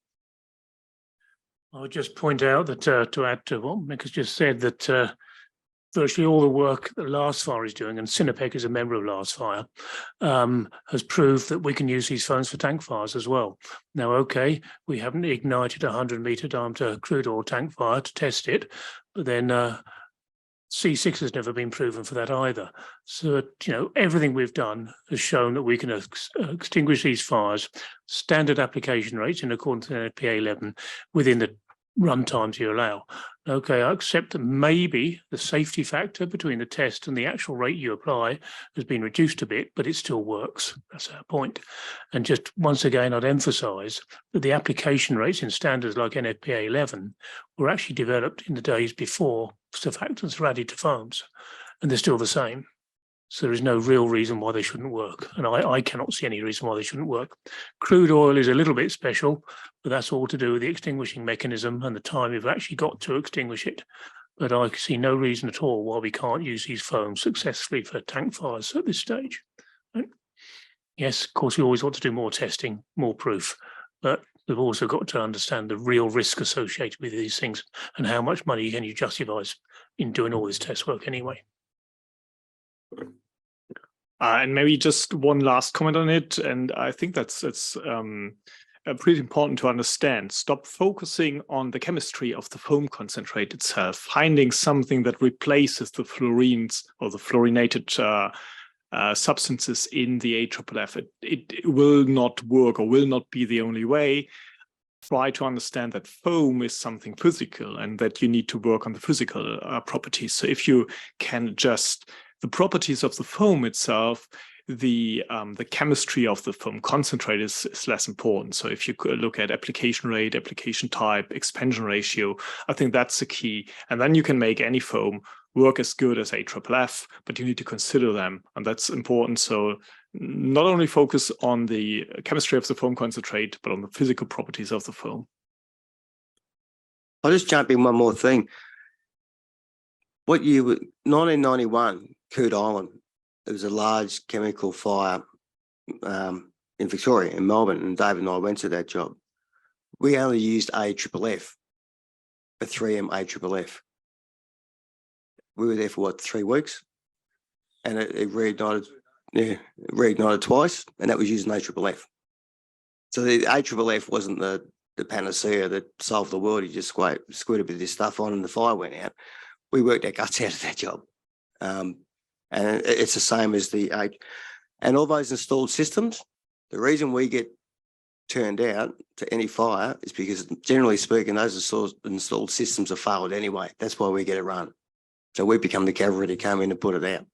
I would just point out that to add to what Mick has just said, that virtually all the work that Last Fire is doing, and Sinopec is a member of Last Fire, has proved that we can use these foams for tank fires as well. Now, okay, we haven't ignited a 100-metre diameter crude oil tank fire to test it, but then C6 has never been proven for that either. So, you know, everything we've done has shown that we can extinguish these fires, standard application rates in accordance to NFPA 11 within the run times you allow. Okay, I accept that maybe the safety factor between the test and the actual rate you apply has been reduced a bit, but it still works. That's our point. And just once again, I'd emphasise that the application rates in standards like NFPA 11 were actually developed in the days before surfactants were added to foams, and they're still the same. So there is no real reason why they shouldn't work. And I cannot see any reason why they shouldn't work. Crude oil is a little bit special, but that's all to do with the extinguishing mechanism and the time we've actually got to extinguish it. But I see no reason at all why we can't use these foams successfully for tank fires at this stage. Right? Yes, of course, we always want to do more testing, more proof, but we've also got to understand the real risk associated with these things and how much money can you justify in doing all this test work anyway. And maybe just one last comment on it, and I think that's pretty important to understand. Stop focusing on the chemistry of the foam concentrate itself, finding something that replaces the fluorines or the fluorinated substances in the AFFF. It will not work or will not be the only way. Try to understand that foam is something physical and that you need to work on the physical properties. So if you can adjust the properties of the foam itself, the chemistry of the foam concentrate is less important. So if you could look at application rate, application type, expansion ratio, I think that's the key. And then you can make any foam work as good as AFFF, but you need to consider them, and that's important. So not only focus on the chemistry of the foam concentrate, but on the physical properties of the foam. I'll just jump in one more thing. What year, 1991, Coot Island, there was a large chemical fire in Victoria, in Melbourne, and David and I went to that job. We only used AFFF, a 3M AFFF. We were there for what, 3 weeks? And it reignited, yeah, it reignited twice, and that was using AFFF. So the AFFF wasn't the panacea that solved the world. You just squirted a bit of this stuff on and the fire went out. We worked our guts out of that job. And it's the same as and all those installed systems, the reason we get turned out to any fire is because, generally speaking, those installed systems are failed anyway. That's why we get it run. So we become the cavalry to come in and put it out.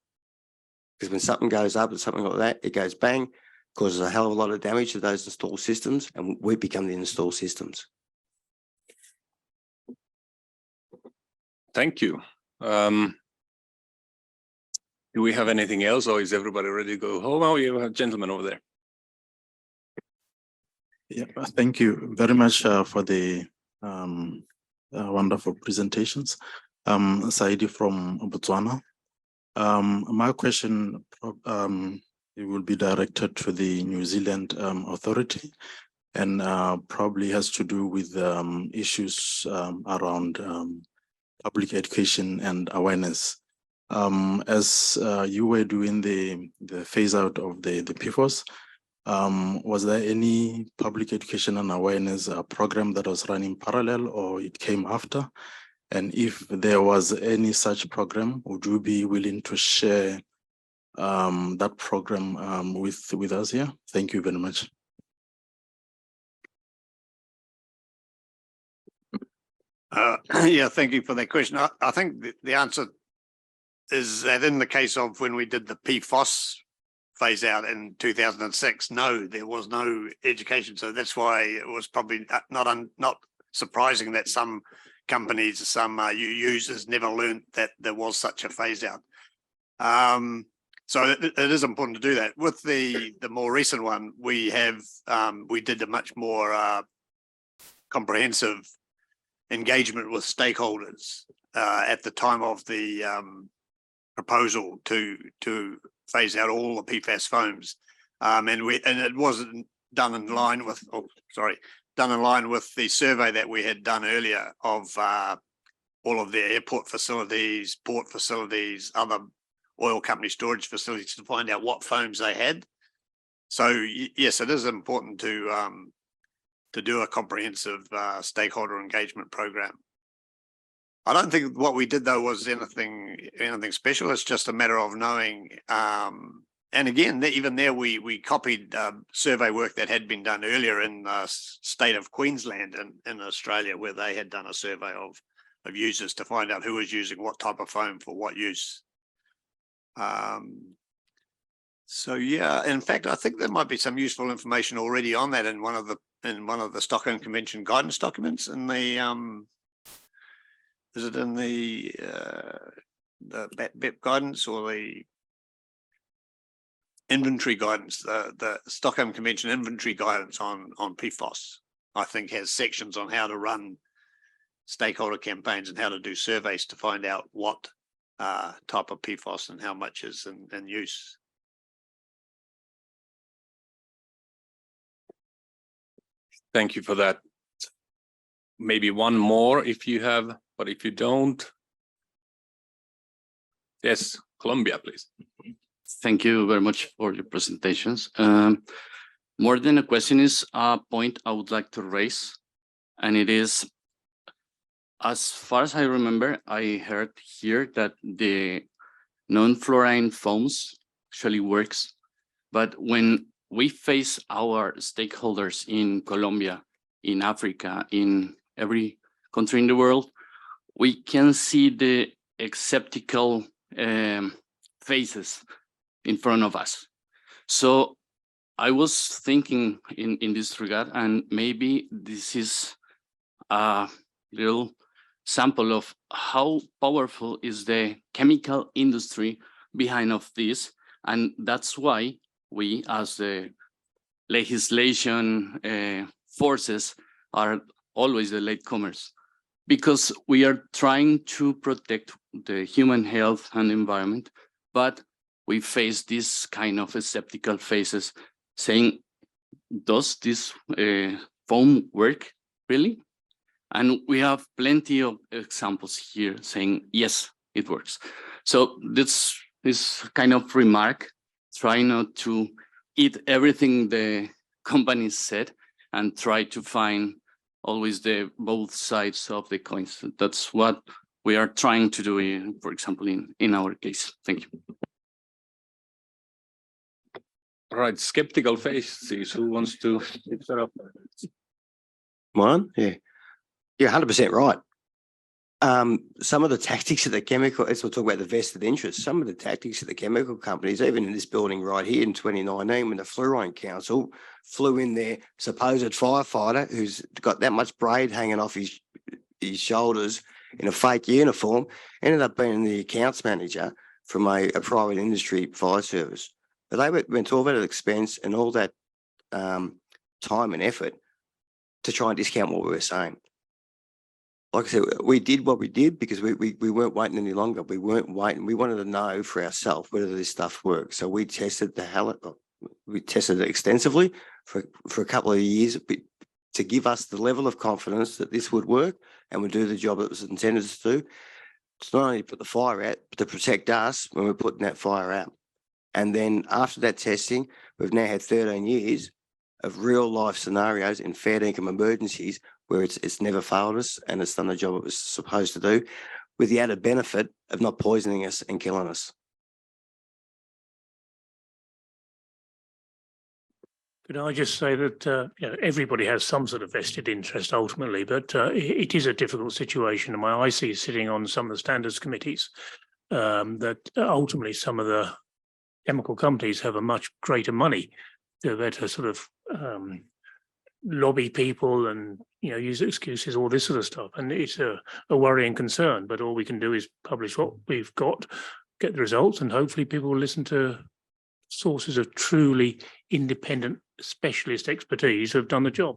Because when something goes up and something like that, it goes bang, causes a hell of a lot of damage to those installed systems, and we become the installed systems. Thank you. Do we have anything else, or is everybody ready to go home? Oh, you have a gentleman over there. Yeah, thank you very much for the wonderful presentations. Saidi from Botswana. My question it will be directed to the New Zealand authority, and probably has to do with issues around public education and awareness. As you were doing the phase out of the PFAS, was there any public education and awareness program that was running parallel, or it came after? And if there was any such program, would you be willing to share that program with us here? Thank you very much. Yeah, thank you for that question. I think the answer is that in the case of when we did the PFAS phase out in 2006, no, there was no education. So that's why it was probably not surprising that some companies, some users never learned that there was such a phase out. So it is important to do that. With the more recent one, we did a much more comprehensive engagement with stakeholders at the time of the proposal to phase out all the PFAS foams, and it wasn't done in line with the survey that we had done earlier of all of the airport facilities, port facilities, other oil company storage facilities to find out what foams they had. So yes, it is important to do a comprehensive stakeholder engagement program. I don't think what we did though was anything special. It's just a matter of knowing. And again, even there, we copied survey work that had been done earlier in the state of Queensland in Australia, where they had done a survey of users to find out who was using what type of foam for what use. So yeah, in fact, I think there might be some useful information already on that in one of the Stockholm Convention guidance documents. In the is it in the BEP guidance or the inventory guidance? The Stockholm Convention inventory guidance on PFAS, I think, has sections on how to run stakeholder campaigns and how to do surveys to find out what type of PFAS and how much is in use. Thank you for that. Maybe one more if you have, but if you don't. Yes, Colombia, please. Thank you very much for your presentations. More than a question is a point I would like to raise, and it is, as far as I remember, I heard here that the non-fluorine foams actually works, but when we face our stakeholders in Colombia, in Africa, in every country in the world, we can see the skeptical faces in front of us. So I was thinking in this regard, and maybe this is a little sample of how powerful is the chemical industry behind of this, and that's why we, as the legislation forces, are always the latecomers, because we are trying to protect the human health and environment, but we face this kind of skeptical faces saying, does this foam work really? And we have plenty of examples here saying, yes, it works. So this kind of remark, try not to eat everything the company said and try to find always the both sides of the coins. That's what we are trying to do, for example, in our case. Thank you. All right, skeptical faces. Who wants to pick that up? Mine? Yeah. You're 100% right. Some of the tactics of the chemical, as we'll talk about the vested interests, some of the tactics of the chemical companies, even in this building right here in 2019, when the Fluorine Council flew in their supposed firefighter who's got that much braid hanging off his shoulders in a fake uniform, ended up being the accounts manager from a private industry fire service. But they went to all that expense and all that time and effort to try and discount what we were saying. like I said, we did what we did because we weren't waiting any longer. We weren't waiting. We wanted to know for ourselves whether this stuff works. So we tested we tested it extensively for a couple of years to give us the level of confidence that this would work and would do the job it was intended to do. It's not only to put the fire out, but to protect us when we're putting that fire out. And then after that testing, we've now had 13 years of real life scenarios in fair income emergencies where it's never failed us and it's done the job it was supposed to do, with the added benefit of not poisoning us and killing us. Could I just say that everybody has some sort of vested interest ultimately, but it is a difficult situation. And my IC is sitting on some of the standards committees that ultimately some of the chemical companies have a much greater money to better sort of lobby people and use excuses, all this sort of stuff. And it's a worrying concern. But all we can do is publish what we've got, get the results, and hopefully people will listen to sources of truly independent specialist expertise who have done the job.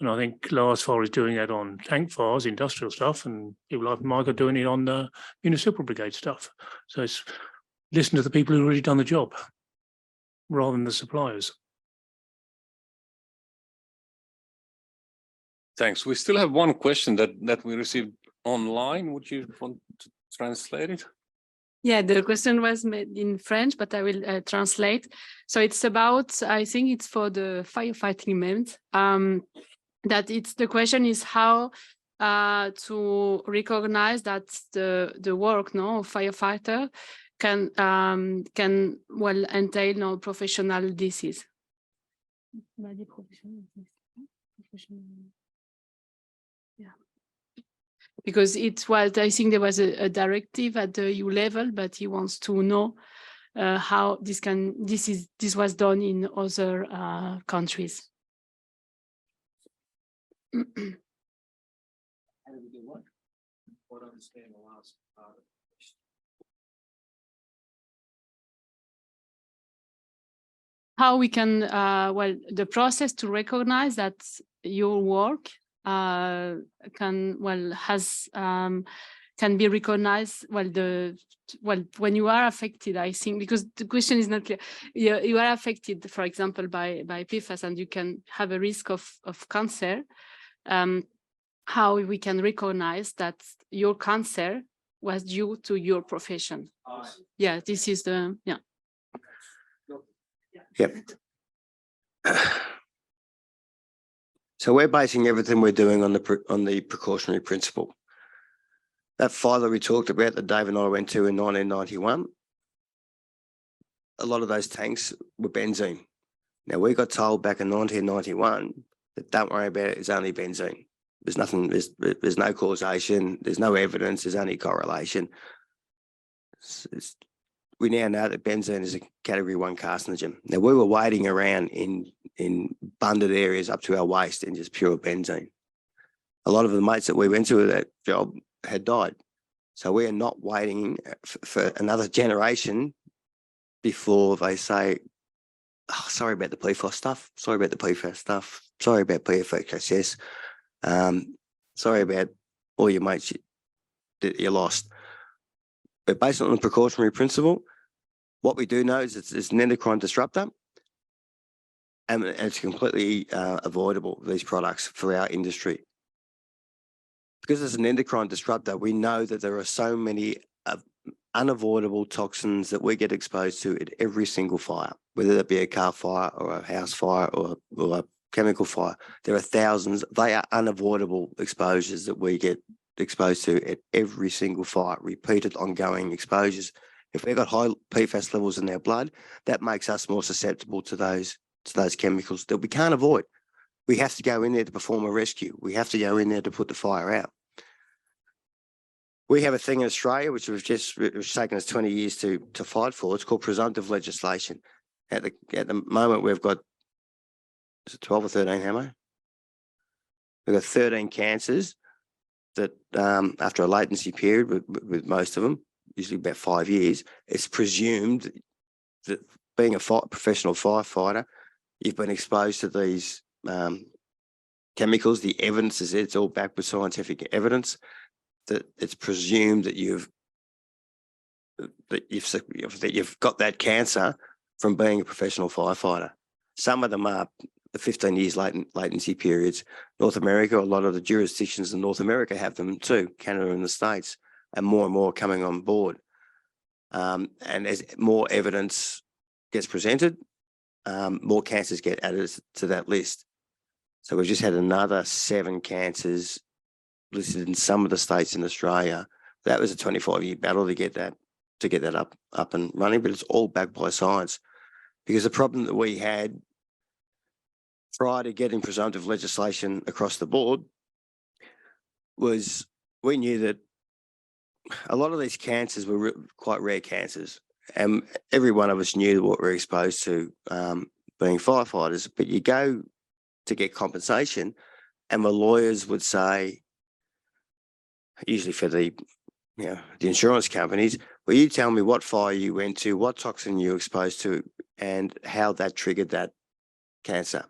And I think Lars Far is doing that on tank fires, industrial stuff, and people like Mike are doing it on the municipal brigade stuff. So it's listen to the people who've already done the job rather than the suppliers. Thanks. We still have one question that we received online. Would you want to translate it? Yeah, the question was made in French, but I will translate. So it's about, I think it's for the firefighting event, that the question is how to recognize that the work of firefighter can well entail professional disease. Yeah. Because it was, I think there was a directive at the EU level, but he wants to know how this was done in other countries. How we can, well, the process to recognize that your work can be recognized, when you are affected, I think, because the question is not clear. You are affected, for example, by PFAS, and you can have a risk of cancer. How we can recognize that your cancer was due to your profession. Yeah, this is the, yeah. Yep. So we're basing everything we're doing on the precautionary principle. That fire that we talked about that Dave and I went to in 1991, a lot of those tanks were benzene. Now we got told back in 1991 that don't worry about it, it's only benzene. There's nothing, there's no causation, there's no evidence, there's only correlation. We now know that benzene is a category 1 carcinogen. Now we were wading around in bunded areas up to our waist in just pure benzene. A lot of the mates that we went to that job had died. So we are not waiting for another generation before they say, oh, sorry about the PFAS stuff, sorry about the PFAS stuff, sorry about PFAS, sorry about all your mates that you lost. But based on the precautionary principle, what we do know is it's an endocrine disruptor, and it's completely avoidable, these products, for our industry. Because it's an endocrine disruptor, we know that there are so many unavoidable toxins that we get exposed to at every single fire, whether that be a car fire or a house fire or a chemical fire. There are thousands. They are unavoidable exposures that we get exposed to at every single fire, repeated ongoing exposures. If we've got high PFAS levels in our blood, that makes us more susceptible to those chemicals that we can't avoid. We have to go in there to perform a rescue. We have to go in there to put the fire out. We have a thing in Australia, which it's taken us 20 years to fight for. It's called presumptive legislation. At the moment, we've got, is it 12 or 13, Hamo? We've got 13 cancers that after a latency period with most of them, usually about 5 years, it's presumed that being a professional firefighter, you've been exposed to these chemicals. The evidence is it's all backed with scientific evidence that it's presumed that you've got that cancer from being a professional firefighter. Some of them are the 15 years latency periods. North America, a lot of the jurisdictions in North America have them too, Canada and the States, and more coming on board. And as more evidence gets presented, more cancers get added to that list. So we've just had another 7 cancers listed in some of the states in Australia. That was a 25-year battle to get that up and running, but it's all backed by science. Because the problem that we had prior to getting presumptive legislation across the board was we knew that a lot of these cancers were quite rare cancers, and every one of us knew what we're exposed to being firefighters. But you go to get compensation, and the lawyers would say, usually for the insurance companies, well, you tell me what fire you went to, what toxin you were exposed to, and how that triggered that cancer.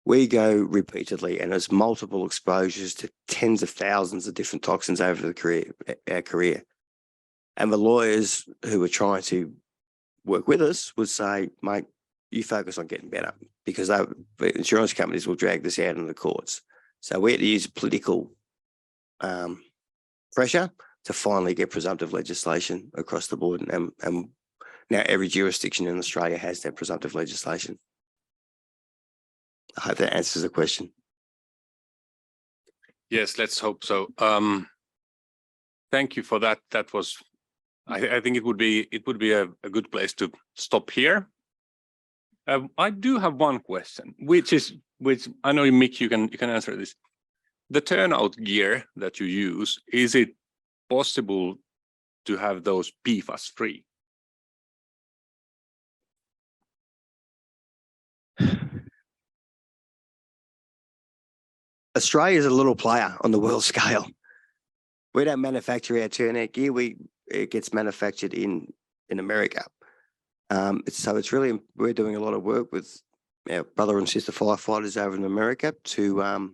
We go repeatedly, and there's multiple exposures to tens of thousands of different toxins over our career. And the lawyers who were trying to work with us would say, mate, you focus on getting better, because the insurance companies will drag this out in the courts. So we had to use political pressure to finally get presumptive legislation across the board. And now every jurisdiction in Australia has that presumptive legislation. I hope that answers the question. Yes, let's hope so. Thank you for that. That was, I think it would be a good place to stop here. I do have one question, which I know, Mick, you can answer this. The turnout gear that you use, is it possible to have those PFAS free? Australia is a little player on the world scale. We don't manufacture our turnout gear. It gets manufactured in America. So it's really, we're doing a lot of work with our brother and sister firefighters over in America to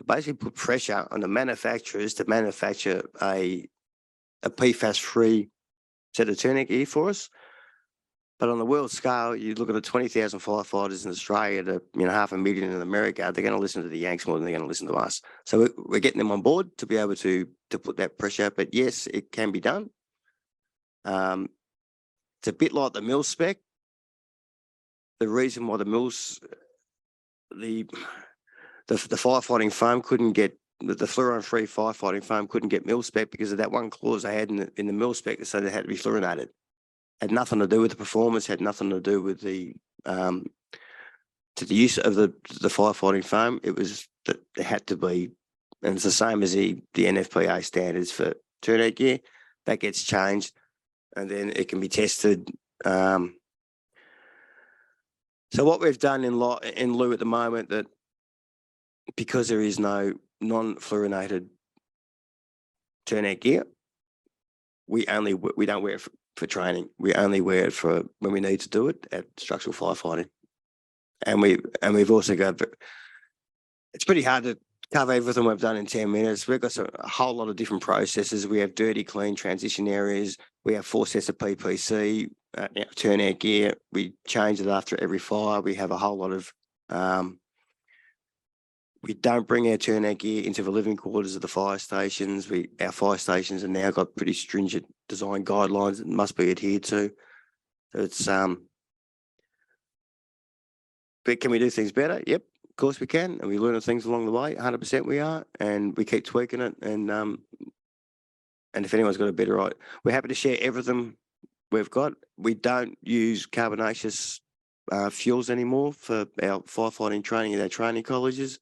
basically put pressure on the manufacturers to manufacture a PFAS-free set of turnout gear for us. But on the world scale, you look at the 20,000 firefighters in Australia to 500,000 in America, they're going to listen to the Yanks more than they're going to listen to us. So we're getting them on board to be able to put that pressure. But yes, it can be done. It's a bit like the mil spec. The reason why the mils, the firefighting foam couldn't get, the fluorine-free firefighting foam couldn't get mil spec because of that one clause they had in the mil spec that said it had to be fluorinated. Had nothing to do with the performance, had nothing to do with the use of the firefighting foam. It was that it had to be, and it's the same as the NFPA standards for turnout gear. That gets changed, and then it can be tested. So what we've done in lieu at the moment, that because there is no non-fluorinated turnout gear, we don't wear it for training. We only wear it for when we need to do it at structural firefighting. And we've also got, it's pretty hard to cover everything we've done in 10 minutes. We've got a whole lot of different processes. We have dirty, clean transition areas. We have 4 sets of PPC, turnout gear. We change it after every fire. We have a whole lot of, we don't bring our turnout gear into the living quarters of the fire stations. Our fire stations have now got pretty stringent design guidelines that must be adhered to. So it's, but can we do things better? Yep, of course we can. And we learn things along the way, 100% we are. And we keep tweaking it. And if anyone's got a better idea, we're happy to share everything we've got. We don't use carbonaceous fuels anymore for our firefighting training in our training colleges.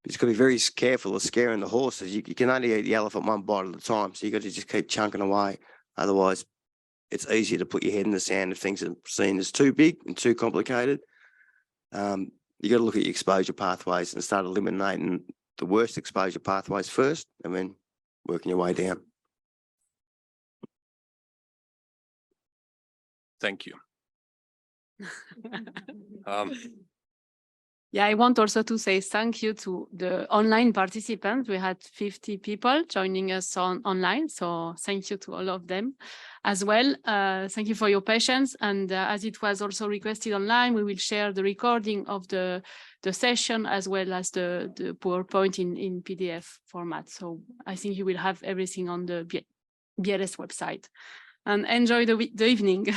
You've got to be very careful of scaring the horses. You can only eat the elephant one bite at a time, so you've got to just keep chunking away. Otherwise, it's easier to put your head in the sand if things are seen as too big and too complicated. You got to look at your exposure pathways and start eliminating the worst exposure pathways first, and then working your way down. Thank you. Yeah, I want also to say thank you to the online participants. We had 50 people joining us online, so thank you to all of them as well. Thank you for your patience. And as it was also requested online, we will share the recording of the session as well as the PowerPoint in PDF format. So I think you will have everything on the BRS website. And enjoy the evening.